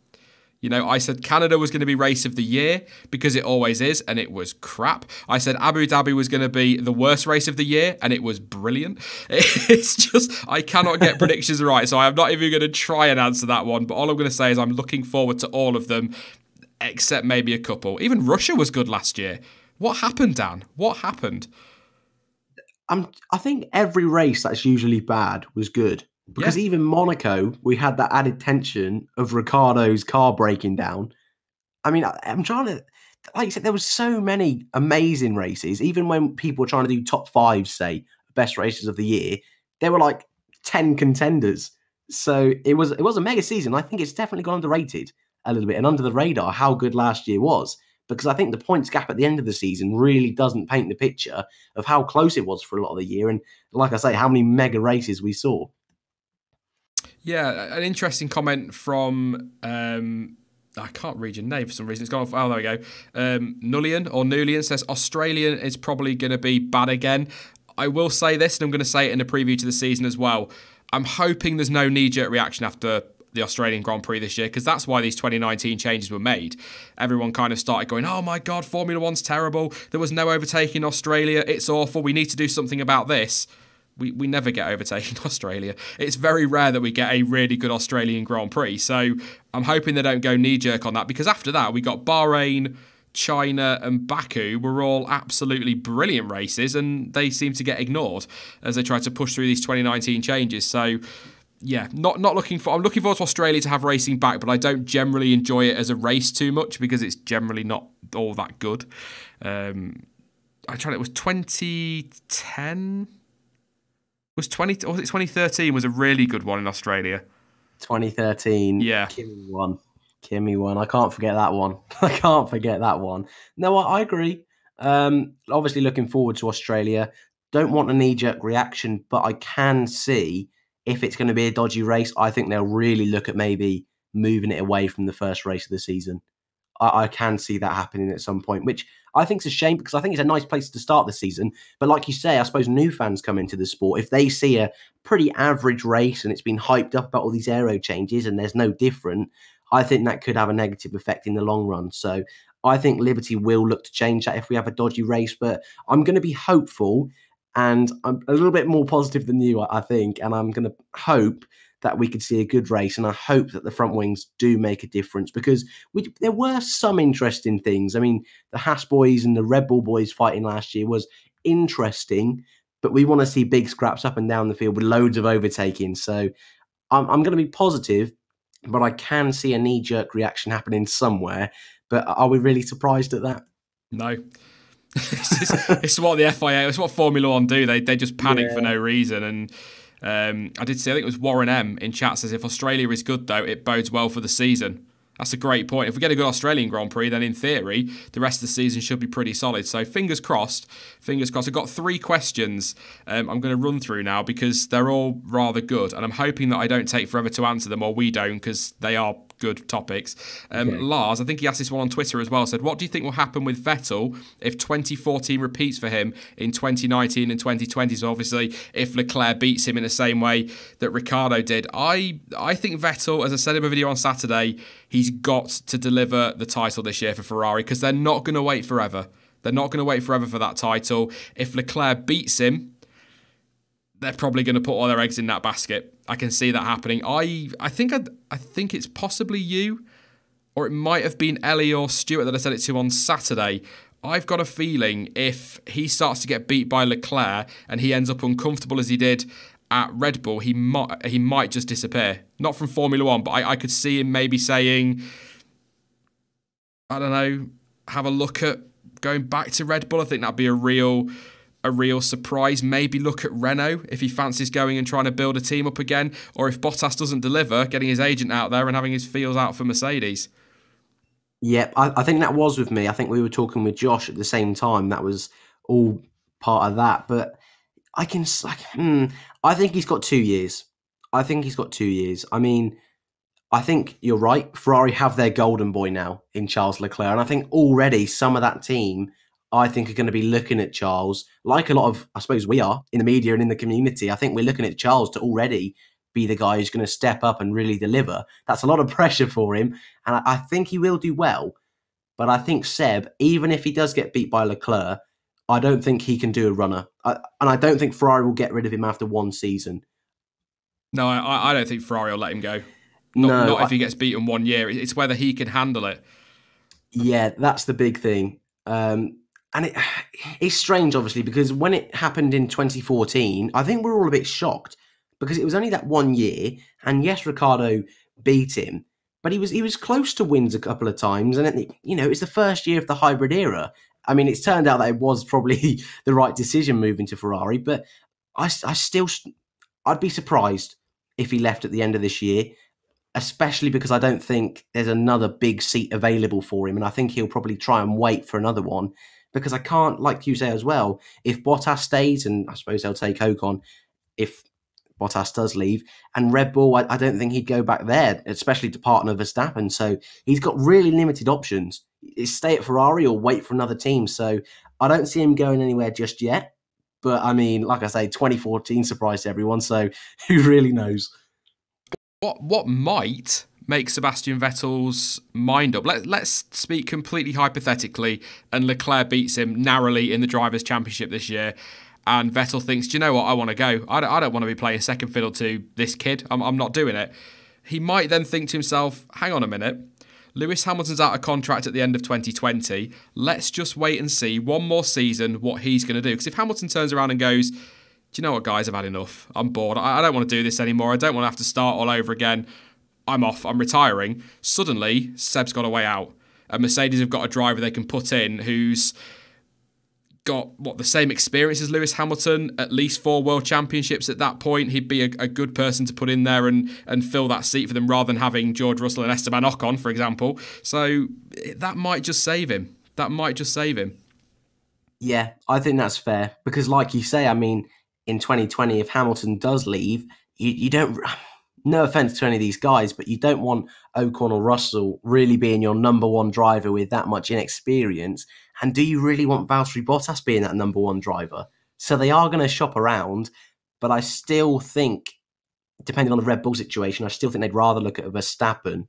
You know, I said Canada was going to be race of the year, because it always is, and it was crap. I said Abu Dhabi was going to be the worst race of the year, and it was brilliant. It's just, I cannot get predictions right, so I'm not even going to try and answer that one. But all I'm going to say is I'm looking forward to all of them, except maybe a couple. Even Russia was good last year. What happened, Dan? What happened? I think every race that's usually bad was good. Yeah. Because even Monaco, we had that added tension of Ricardo's car breaking down. I mean, I'm trying to, like you said, there was so many amazing races. Even when people were trying to do top five, say best races of the year, there were like 10 contenders. So it was a mega season. I think it's definitely gone underrated a little bit and under the radar how good last year was. Because I think the points gap at the end of the season really doesn't paint the picture of how close it was for a lot of the year. And like I say, how many mega races we saw. Yeah, an interesting comment from I can't read your name for some reason. It's gone off. Oh, there we go. Nullian says Australian is probably going to be bad again. I will say this, and I'm going to say it in a preview to the season as well. I'm hoping there's no knee-jerk reaction after the Australian Grand Prix this year, because that's why these 2019 changes were made. Everyone kind of started going, oh my God, Formula One's terrible. There was no overtaking Australia. It's awful. We need to do something about this. We never get overtaken in Australia. It's very rare that we get a really good Australian Grand Prix. So I'm hoping they don't go knee-jerk on that, because after that we got Bahrain, China and Baku were all absolutely brilliant races, and they seem to get ignored as they try to push through these 2019 changes. So yeah, not looking for. I'm looking forward to Australia to have racing back, but I don't generally enjoy it as a race too much because it's generally not all that good. I tried. It was 2010. Was 2013 was a really good one in Australia. 2013. Yeah. Kimmy won. I can't forget that one. I can't forget that one. No, I agree. Obviously, looking forward to Australia. Don't want a knee-jerk reaction, but I can see if it's going to be a dodgy race, I think they'll really look at maybe moving it away from the first race of the season. I can see that happening at some point, which I think is a shame because I think it's a nice place to start the season. But like you say, I suppose new fans come into the sport. If they see a pretty average race and it's been hyped up about all these aero changes and there's no different, I think that could have a negative effect in the long run. So I think Liberty will look to change that if we have a dodgy race. But I'm going to be hopeful and I'm a little bit more positive than you, I think. And I'm going to hope that we could see a good race. And I hope that the front wings do make a difference because there were some interesting things. I mean, the Haas boys and the Red Bull boys fighting last year was interesting, but we want to see big scraps up and down the field with loads of overtaking. So I'm going to be positive, but I can see a knee-jerk reaction happening somewhere. But are we really surprised at that? No. it's what the FIA, it's what Formula One do. They just panic for no reason. And I did see, I think it was Warren M in chat says if Australia is good though, it bodes well for the season. That's a great point. If we get a good Australian Grand Prix, then in theory, the rest of the season should be pretty solid. So fingers crossed, fingers crossed. I've got 3 questions I'm going to run through now because they're all rather good. And I'm hoping that I don't take forever to answer them or we don't because they are good topics. Okay. Lars, I think he asked this one on Twitter as well, said, what do you think will happen with Vettel if 2014 repeats for him in 2019 and 2020? So obviously, if Leclerc beats him in the same way that Ricciardo did, I think Vettel, as I said in my video on Saturday, he's got to deliver the title this year for Ferrari because they're not going to wait forever. They're not going to wait forever for that title. If Leclerc beats him, they're probably going to put all their eggs in that basket. I can see that happening. I think it's possibly you, or it might have been Ellie or Stuart that I said it to on Saturday. I've got a feeling if he starts to get beat by Leclerc and he ends up uncomfortable as he did at Red Bull, he might just disappear. Not from Formula One, but I could see him maybe saying, I don't know, have a look at going back to Red Bull. I think that'd be a real surprise. Maybe look at Renault if he fancies going and trying to build a team up again, or if Bottas doesn't deliver, getting his agent out there and having his feels out for Mercedes. Yeah, I think that was with me. I think we were talking with Josh at the same time. That was all part of that. But I think he's got 2 years. I mean, I think you're right. Ferrari have their golden boy now in Charles Leclerc. And I think already some of that team, I think, are going to be looking at Charles, like a lot of, I suppose we are, in the media and in the community. I think we're looking at Charles to already be the guy who's going to step up and really deliver. That's a lot of pressure for him. And I think he will do well. But I think Seb, even if he does get beat by Leclerc, I don't think he can do a runner. And I don't think Ferrari will get rid of him after one season. No, I don't think Ferrari will let him go. Not if he gets beaten 1 year. It's whether he can handle it. Yeah, that's the big thing. And it's strange, obviously, because when it happened in 2014, I think we were all a bit shocked because it was only that 1 year. And yes, Ricardo beat him, but he was close to wins a couple of times. And it's the first year of the hybrid era. I mean, it's turned out that it was probably the right decision moving to Ferrari, but I'd be surprised if he left at the end of this year, especially because I don't think there's another big seat available for him. And I think he'll probably try and wait for another one, because I can't, like you say as well, if Bottas stays, and I suppose they'll take Ocon if Bottas does leave, and Red Bull, I don't think he'd go back there, especially to partner Verstappen. So he's got really limited options. It's stay at Ferrari or wait for another team. So I don't see him going anywhere just yet. But I mean, like I say, 2014 surprised everyone. So who really knows? What might make Sebastian Vettel's mind up? Let's speak completely hypothetically, and Leclerc beats him narrowly in the Drivers' Championship this year, and Vettel thinks, do you know what, I want to go. I don't want to be playing second fiddle to this kid. I'm not doing it. He might then think to himself, hang on a minute, Lewis Hamilton's out of contract at the end of 2020. Let's just wait and see one more season what he's going to do. Because if Hamilton turns around and goes, do you know what, guys, I've had enough. I'm bored. I don't want to do this anymore. I don't want to have to start all over again. I'm off. I'm retiring. Suddenly, Seb's got a way out. And Mercedes have got a driver they can put in who's got, the same experience as Lewis Hamilton, at least 4 world championships at that point. He'd be a good person to put in there and fill that seat for them, rather than having George Russell and Esteban Ocon, for example. So that might just save him. Yeah, I think that's fair. Because like you say, I mean, in 2020, if Hamilton does leave, you don't... No offence to any of these guys, but you don't want Ocon or Russell really being your number one driver with that much inexperience. And do you really want Valtteri Bottas being that number one driver? So they are going to shop around, but I still think, depending on the Red Bull situation, I still think they'd rather look at a Verstappen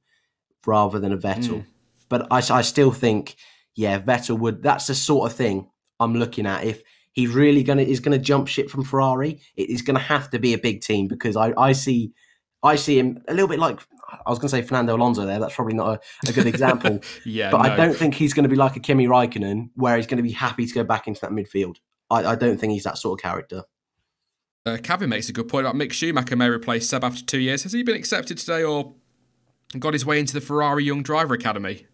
rather than a Vettel. But I still think, yeah, Vettel would. That's the sort of thing I'm looking at. If he's really is going to jump ship from Ferrari, it is going to have to be a big team, because I see him a little bit like, I was going to say Fernando Alonso there. That's probably not a good example. But I don't think he's going to be like a Kimi Raikkonen, where he's going to be happy to go back into that midfield. I don't think he's that sort of character. Kevin makes a good point about Mick Schumacher may replace Seb after 2 years. Has he been accepted today or got his way into the Ferrari Young Driver Academy?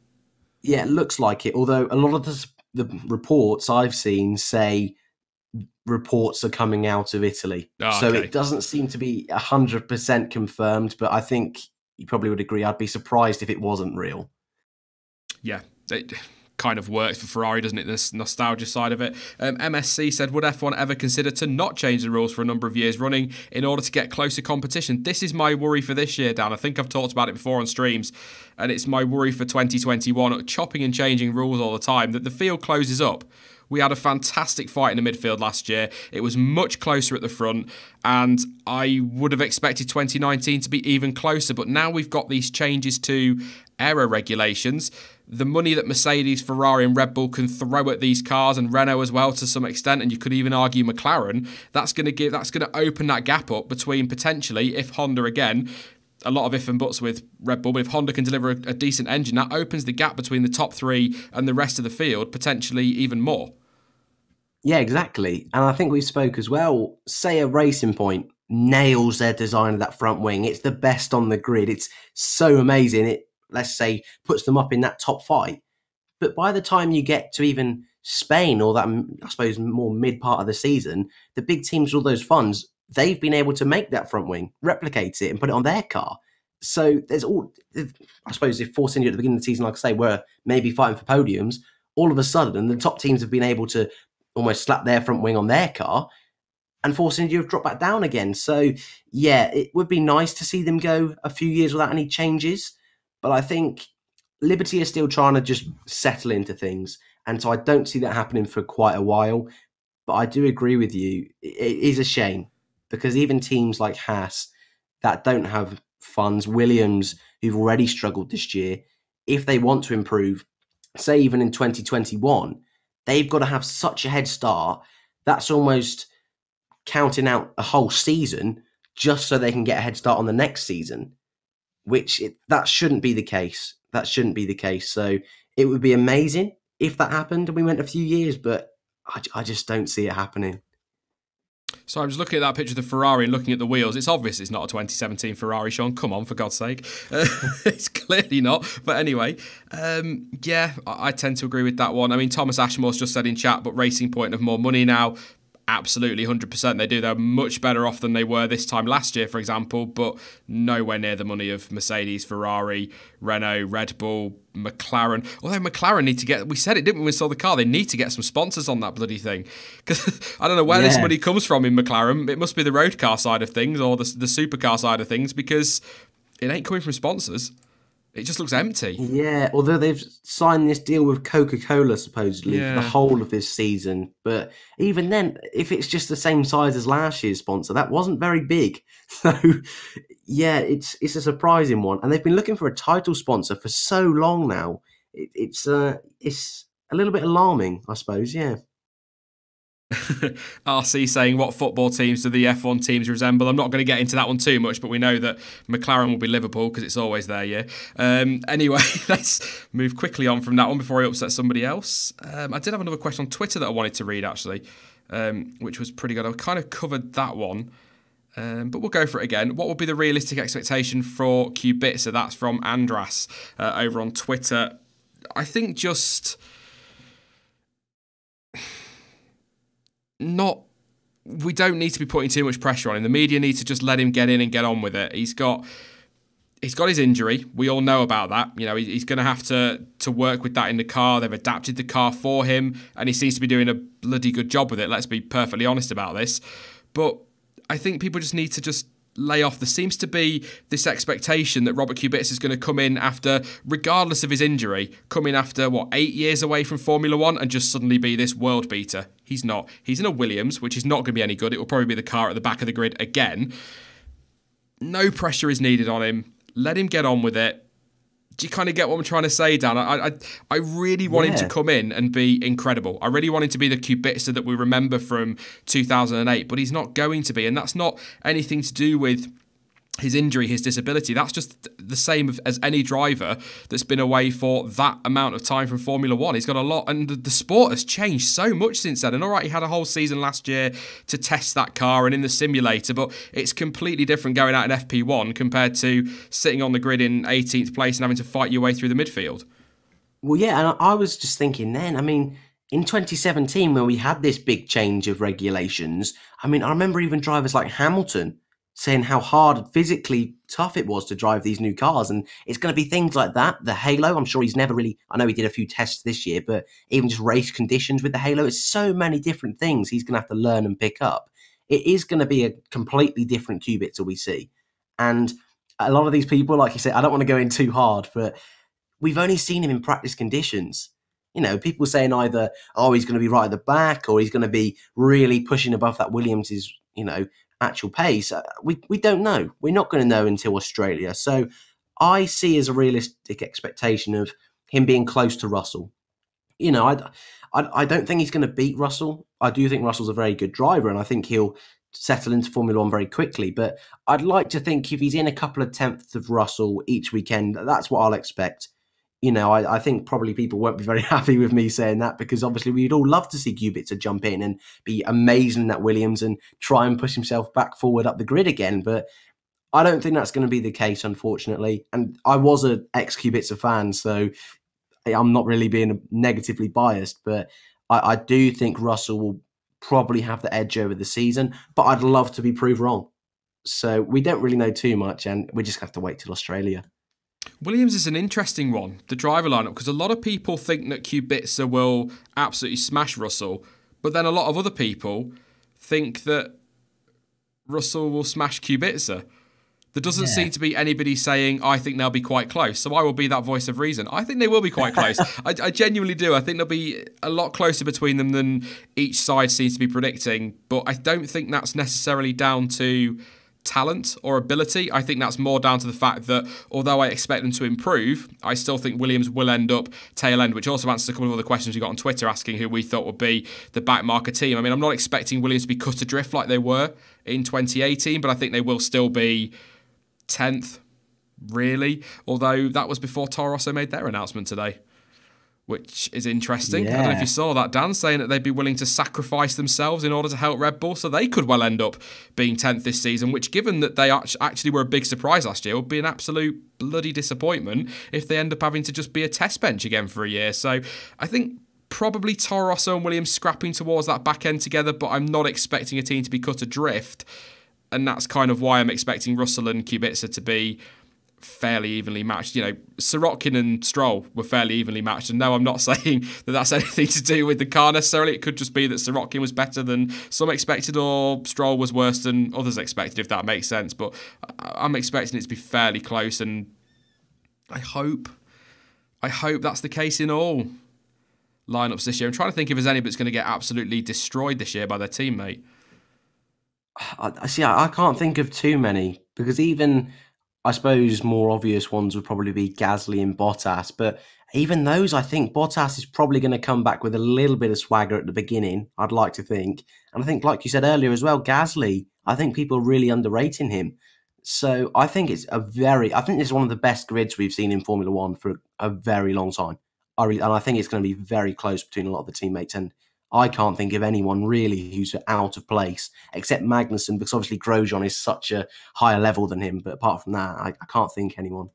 Yeah, it looks like it. Although a lot of the reports I've seen say reports are coming out of Italy. So it doesn't seem to be 100% confirmed, but I think you probably would agree. I'd be surprised if it wasn't real. Yeah, it kind of works for Ferrari, doesn't it? This nostalgia side of it. MSC said, would F1 ever consider to not change the rules for a number of years running in order to get closer competition? This is my worry for this year, Dan. I think I've talked about it before on streams, and it's my worry for 2021, chopping and changing rules all the time, that the field closes up. We had a fantastic fight in the midfield last year. It was much closer at the front, and I would have expected 2019 to be even closer. But now we've got these changes to aero regulations. The money that Mercedes, Ferrari and Red Bull can throw at these cars, and Renault as well to some extent, and you could even argue McLaren, that's going to open that gap up between potentially, if Honda again, a lot of if and buts with Red Bull, but if Honda can deliver a decent engine, that opens the gap between the top 3 and the rest of the field, potentially even more. Yeah, exactly. And I think we spoke as well, say a Racing Point nails their design of that front wing. It's the best on the grid. It's so amazing. It, let's say, puts them up in that top 5. But by the time you get to even Spain, or that, I suppose, more mid part of the season, the big teams with all those funds, they've been able to make that front wing, replicate it and put it on their car. So there's all, I suppose, if Force India at the beginning of the season, like I say, were maybe fighting for podiums, all of a sudden the top teams have been able to almost slap their front wing on their car, and Force India have dropped back down again. So, yeah, it would be nice to see them go a few years without any changes, but I think Liberty are still trying to just settle into things, and so I don't see that happening for quite a while. But I do agree with you. It is a shame, because even teams like Haas that don't have funds, Williams, who've already struggled this year, if they want to improve, say even in 2021, they've got to have such a head start. That's almost counting out a whole season just so they can get a head start on the next season, that shouldn't be the case. That shouldn't be the case. So it would be amazing if that happened and we went a few years, but I just don't see it happening. So I'm just looking at that picture of the Ferrari and looking at the wheels. It's obvious it's not a 2017 Ferrari, Sean. Come on, for God's sake. It's clearly not. But anyway, yeah, I tend to agree with that one. I mean, Thomas Ashmore's just said in chat, but Racing Point have more money now. Absolutely, 100% they do. They're much better off than they were this time last year, for example, but nowhere near the money of Mercedes, Ferrari, Renault, Red Bull, McLaren. Although McLaren need to get, we said it, didn't we, when we saw the car, they need to get some sponsors on that bloody thing. Because I don't know where this money comes from in McLaren. It must be the road car side of things or the supercar side of things, because it ain't coming from sponsors. It just looks empty. Yeah, although they've signed this deal with Coca-Cola supposedly for the whole of this season. But even then, if it's just the same size as last year's sponsor, that wasn't very big. So, yeah, it's a surprising one. And they've been looking for a title sponsor for so long now. It's a little bit alarming, I suppose, yeah. RC saying, what football teams do the F1 teams resemble? I'm not going to get into that one too much, but we know that McLaren will be Liverpool because it's always there, yeah. Anyway, let's move quickly on from that one before I upset somebody else. I did have another question on Twitter that I wanted to read, actually, which was pretty good. I kind of covered that one, but we'll go for it again. What would be the realistic expectation for Kubica? That's from Andras over on Twitter. I think just... we don't need to be putting too much pressure on him. The media need to just let him get in and get on with it. He's got his injury. We all know about that. You know, he's going to have to work with that in the car. They've adapted the car for him, and he seems to be doing a bloody good job with it. Let's be perfectly honest about this. But I think people just need to just lay off. There seems to be this expectation that Robert Kubica is going to come in after, regardless of his injury, come in after, 8 years away from Formula One and just suddenly be this world beater. He's not. He's in a Williams, which is not going to be any good. It will probably be the car at the back of the grid again. No pressure is needed on him. Let him get on with it. Do you kind of get what I'm trying to say, Dan? I really want him to come in and be incredible. I really want him to be the Kubica that we remember from 2008, but he's not going to be. And that's not anything to do with his injury, his disability. That's just the same as any driver that's been away for that amount of time from Formula One. He's got a lot, and the sport has changed so much since then. And all right, he had a whole season last year to test that car and in the simulator, but it's completely different going out in FP1 compared to sitting on the grid in 18th place and having to fight your way through the midfield. Well, yeah, and I was just thinking then, I mean, in 2017, when we had this big change of regulations, I mean, I remember even drivers like Hamilton saying how hard and physically tough it was to drive these new cars. And it's going to be things like that. The Halo, I'm sure he's never really, I know he did a few tests this year, but even just race conditions with the Halo, it's so many different things he's going to have to learn and pick up. It is going to be a completely different Kubica we see. And a lot of these people, like you said, I don't want to go in too hard, but we've only seen him in practice conditions. You know, people saying either, oh, he's going to be right at the back, or he's going to be really pushing above that Williams's, actual pace. We don't know. We're not going to know until Australia. So I see as a realistic expectation of him being close to Russell. I don't think he's going to beat Russell. I do think Russell's a very good driver, and I think he'll settle into Formula One very quickly. But I'd like to think if he's in a couple of tenths of Russell each weekend, that's what I'll expect. I think probably people won't be very happy with me saying that, because obviously we'd all love to see Kubica jump in and be amazing at Williams and try and push himself back forward up the grid again. But I don't think that's going to be the case, unfortunately. And I was an ex-Kubica fan, so I'm not really being negatively biased. But I do think Russell will probably have the edge over the season, but I'd love to be proved wrong. So we don't really know too much, and we just have to wait till Australia. Williams is an interesting one, the driver lineup, because a lot of people think that Kubica will absolutely smash Russell, but then a lot of other people think that Russell will smash Kubica. There doesn't seem to be anybody saying, I think they'll be quite close, so I will be that voice of reason. I think they will be quite close. I genuinely do. I think there'll be a lot closer between them than each side seems to be predicting, but I don't think that's necessarily down to talent or ability. I think that's more down to the fact that although I expect them to improve, I still think Williams will end up tail end, which also answers a couple of other questions we got on Twitter asking who we thought would be the backmarker team. I mean, I'm not expecting Williams to be cut adrift like they were in 2018, but I think they will still be 10th, really, although that was before Toro Rosso made their announcement today. which is interesting. I don't know if Yeah. you saw that, Dan, saying that they'd be willing to sacrifice themselves in order to help Red Bull, so they could well end up being 10th this season, which, given that they actually were a big surprise last year, would be an absolute bloody disappointment if they end up having to just be a test bench again for a year. So I think probably Toro Rosso and Williams scrapping towards that back end together, but I'm not expecting a team to be cut adrift. And that's kind of why I'm expecting Russell and Kubica to be fairly evenly matched. You know, Sirotkin and Stroll were fairly evenly matched. And no, I'm not saying that that's anything to do with the car necessarily. It could just be that Sirotkin was better than some expected, or Stroll was worse than others expected, if that makes sense. But I'm expecting it to be fairly close, and I hope that's the case in all lineups this year. I'm trying to think if there's any that's going to get absolutely destroyed this year by their teammate. I can't think of too many, because even, I suppose, more obvious ones would probably be Gasly and Bottas. But even those, I think Bottas is probably going to come back with a little bit of swagger at the beginning, I'd like to think. And I think, like you said earlier as well, Gasly, I think people are really underrating him. So I think this is one of the best grids we've seen in Formula One for a very long time. And I think it's going to be very close between a lot of the teammates. And I can't think of anyone really who's out of place, except Magnussen, because obviously Grosjean is such a higher level than him. But apart from that, I can't think anyone.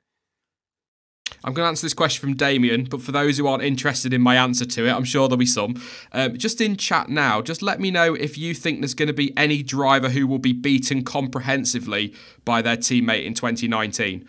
I'm going to answer this question from Damien, but for those who aren't interested in my answer to it, I'm sure there'll be some. Just in chat now, just let me know if you think there's going to be any driver who will be beaten comprehensively by their teammate in 2019.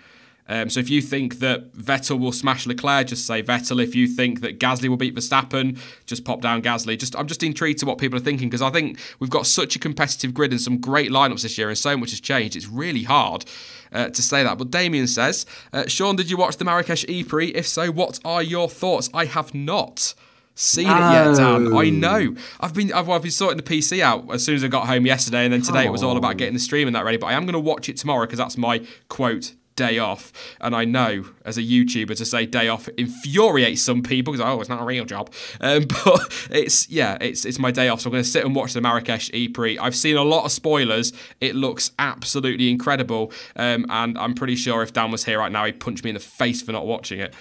So if you think that Vettel will smash Leclerc, just say Vettel. If you think that Gasly will beat Verstappen, just pop down Gasly. I'm just intrigued to what people are thinking, because I think we've got such a competitive grid and some great lineups this year, and so much has changed. It's really hard to say that. But Damien says, Sean, did you watch the Marrakesh E-Prix? If so, what are your thoughts? I have not seen it yet, Dan. I know. I've been sorting the PC out as soon as I got home yesterday, and then today it was all about getting the stream and that ready. But I am going to watch it tomorrow, because that's my quote day off. And I know, as a YouTuber, to say day off infuriates some people, because it's not a real job. But it's my day off, so I'm going to sit and watch the Marrakesh E-Prix. I've seen a lot of spoilers. It looks absolutely incredible, and I'm pretty sure if Dan was here right now, he'd punch me in the face for not watching it.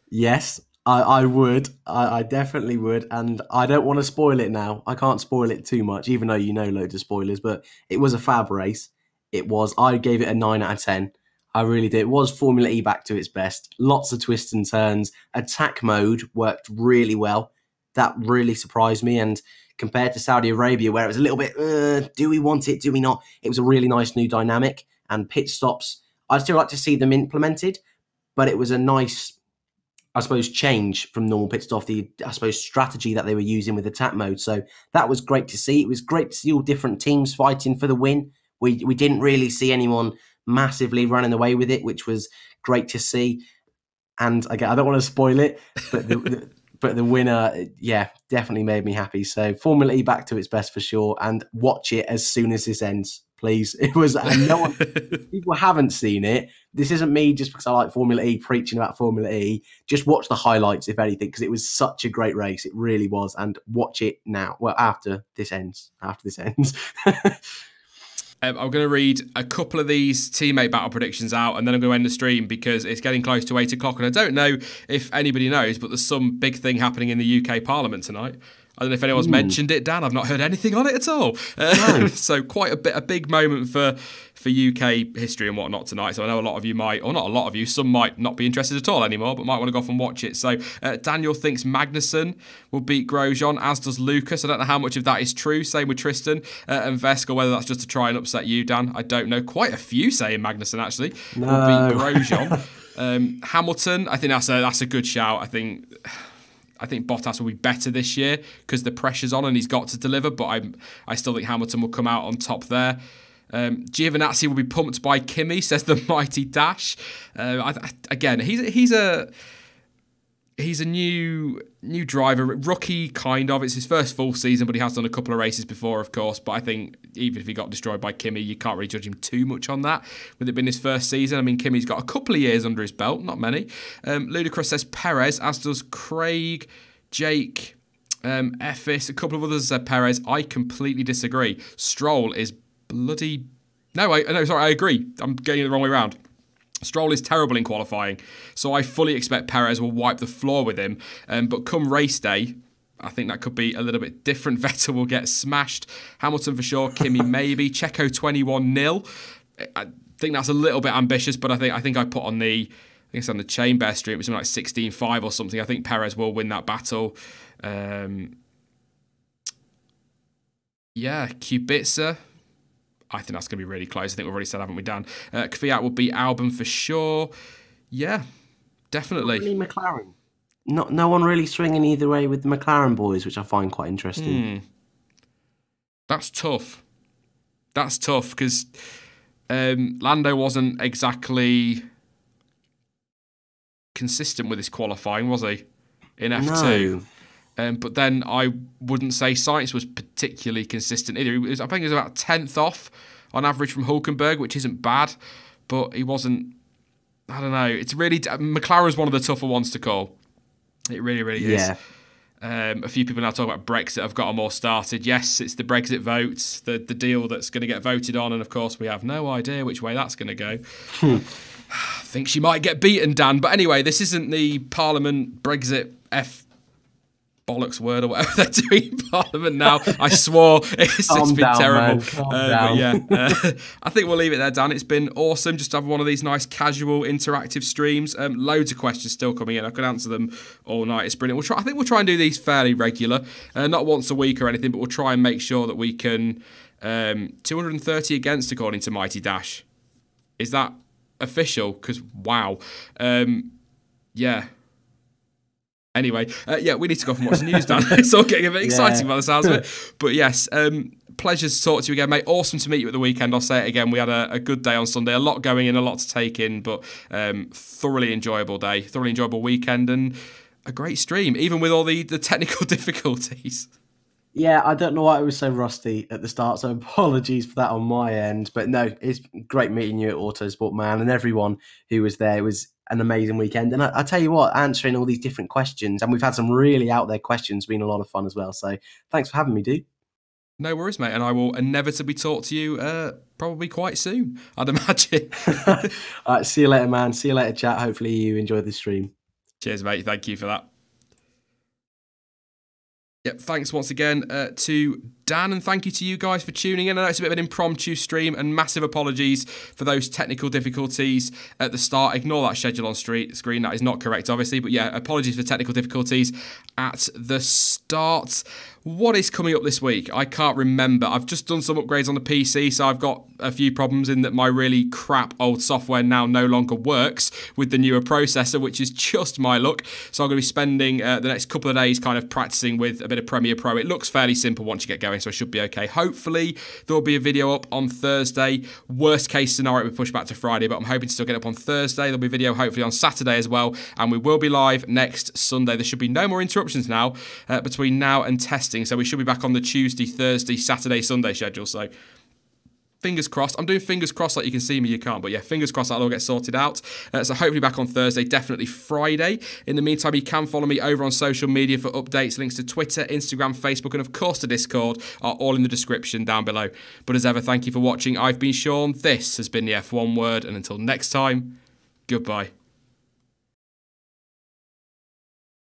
Yes, I would. I definitely would. And I don't want to spoil it now. I can't spoil it too much, even though you know loads of spoilers. But it was a fab race. I gave it a 9 out of 10. I really did. It was Formula E back to its best. Lots of twists and turns. Attack mode worked really well. That really surprised me. And compared to Saudi Arabia, where it was a little bit, do we want it? Do we not? It was a really nice new dynamic. And pit stops, I'd still like to see them implemented. But it was a nice, I suppose, change from normal pit stop, the, I suppose, strategy that they were using with attack mode. So that was great to see. It was great to see all different teams fighting for the win. We didn't really see anyone massively running away with it, which was great to see. And again, I don't want to spoil it, but the winner, yeah, definitely made me happy. So Formula E back to its best for sure, and watch it as soon as this ends, please. It was, and no one, people haven't seen it. This isn't me just because I like Formula E preaching about Formula E. Just watch the highlights, if anything, because it was such a great race. It really was, and watch it now. Well, after this ends. I'm going to read a couple of these teammate battle predictions out, and then I'm going to end the stream because it's getting close to 8 o'clock. And I don't know if anybody knows, but there's some big thing happening in the UK Parliament tonight. I don't know if anyone's mentioned it, Dan. I've not heard anything on it at all. No. So quite a big moment for UK history and whatnot tonight. So I know a lot of you might, or not a lot of you, some might not be interested at all anymore, but might want to go off and watch it. So Daniel thinks Magnussen will beat Grosjean, as does Lucas. I don't know how much of that is true. Same with Tristan and Vesk, whether that's just to try and upset you, Dan. I don't know. Quite a few saying Magnussen, actually, will beat Grosjean. Hamilton, I think that's a good shout. I think Bottas will be better this year because the pressure's on and he's got to deliver, but I still think Hamilton will come out on top there. Giovinazzi will be pumped by Kimi, says the mighty Dash. Again, he's a new driver, rookie kind of. It's his first full season, but he has done a couple of races before, of course. But I think even if he got destroyed by Kimi, you can't really judge him too much on that, with it being his first season. I mean, Kimi's got a couple of years under his belt, not many. Ludacris says Perez, as does Craig, Jake, Effis, a couple of others said Perez. I completely disagree. Stroll is bloody... I agree. I'm getting it the wrong way around. Stroll is terrible in qualifying, so I fully expect Perez will wipe the floor with him. But come race day, I think that could be a little bit different. Vettel will get smashed. Hamilton for sure. Kimi maybe. Checo 21-0. I think that's a little bit ambitious, but I think I put on the, I think it's on the chain bear stream, it was something like 16-5 or something. I think Perez will win that battle. Yeah, Kubica. I think that's going to be really close. I think we've already said, haven't we, Dan? Kvyat will beat Albon for sure. Yeah, definitely. Not really McLaren. No one really swinging either way with the McLaren boys, which I find quite interesting. That's tough. That's tough because Lando wasn't exactly consistent with his qualifying, was he? In F2. No. But then I wouldn't say Sainz was particularly consistent either. I think he was about 10th off on average from Hulkenberg, which isn't bad, but he wasn't. I don't know. It's really McLaren's one of the tougher ones to call. It really, really is. Yeah. A few people now talk about Brexit have got them all started. Yes, it's the Brexit vote, the deal that's going to get voted on, and of course we have no idea which way that's going to go. I think she might get beaten, Dan. But anyway, this isn't the Parliament Brexit bollocks word or whatever they're doing in Parliament now. I swore. It's been down, terrible. Man. Calm down. Yeah, I think we'll leave it there, Dan. It's been awesome just to have one of these nice casual interactive streams. Loads of questions still coming in. I could answer them all night. It's brilliant. I think we'll try and do these fairly regular, not once a week or anything, but we'll try and make sure that we can 230 against according to Mighty Dash. Is that official? Because wow, yeah. Anyway, yeah, we need to go off and watch the news, Dan. It's all getting a bit exciting by the sounds of it. But yes, pleasure to talk to you again, mate. Awesome to meet you at the weekend. I'll say it again. We had a good day on Sunday. A lot going in, a lot to take in, but thoroughly enjoyable day, thoroughly enjoyable weekend, and a great stream, even with all the technical difficulties. Yeah, I don't know why it was so rusty at the start, so apologies for that on my end. But no, it's great meeting you at Autosport, man, and everyone who was there. It was an amazing weekend. And I tell you what, answering all these different questions, and we've had some really out there questions, been a lot of fun as well. So thanks for having me, dude. No worries, mate. And I will inevitably talk to you probably quite soon, I'd imagine. All right, see you later, man. See you later, chat. Hopefully you enjoyed the stream. Cheers, mate. Thank you for that. Yep, thanks once again to Dan, and thank you to you guys for tuning in. I know it's a bit of an impromptu stream, and massive apologies for those technical difficulties at the start. Ignore that schedule on screen. That is not correct, obviously. But yeah, apologies for technical difficulties at the start. What is coming up this week? I can't remember. I've just done some upgrades on the PC, so I've got a few problems in that my really crap old software now no longer works with the newer processor, which is just my luck. So I'm going to be spending the next couple of days kind of practicing with a bit of Premiere Pro. It looks fairly simple once you get going, so it should be okay. Hopefully, there will be a video up on Thursday. Worst case scenario, we push back to Friday, but I'm hoping to still get up on Thursday. There'll be a video hopefully on Saturday as well, and we will be live next Sunday. There should be no more interruptions now between now and testing. So we should be back on the Tuesday, Thursday, Saturday, Sunday schedule. So fingers crossed. I'm doing fingers crossed like you can see me, you can't. But yeah, fingers crossed that'll all get sorted out. So hopefully back on Thursday, definitely Friday. In the meantime, you can follow me over on social media for updates. Links to Twitter, Instagram, Facebook, and of course to Discord are all in the description down below. But as ever, thank you for watching. I've been Sean. This has been the F1 Word. And until next time, goodbye.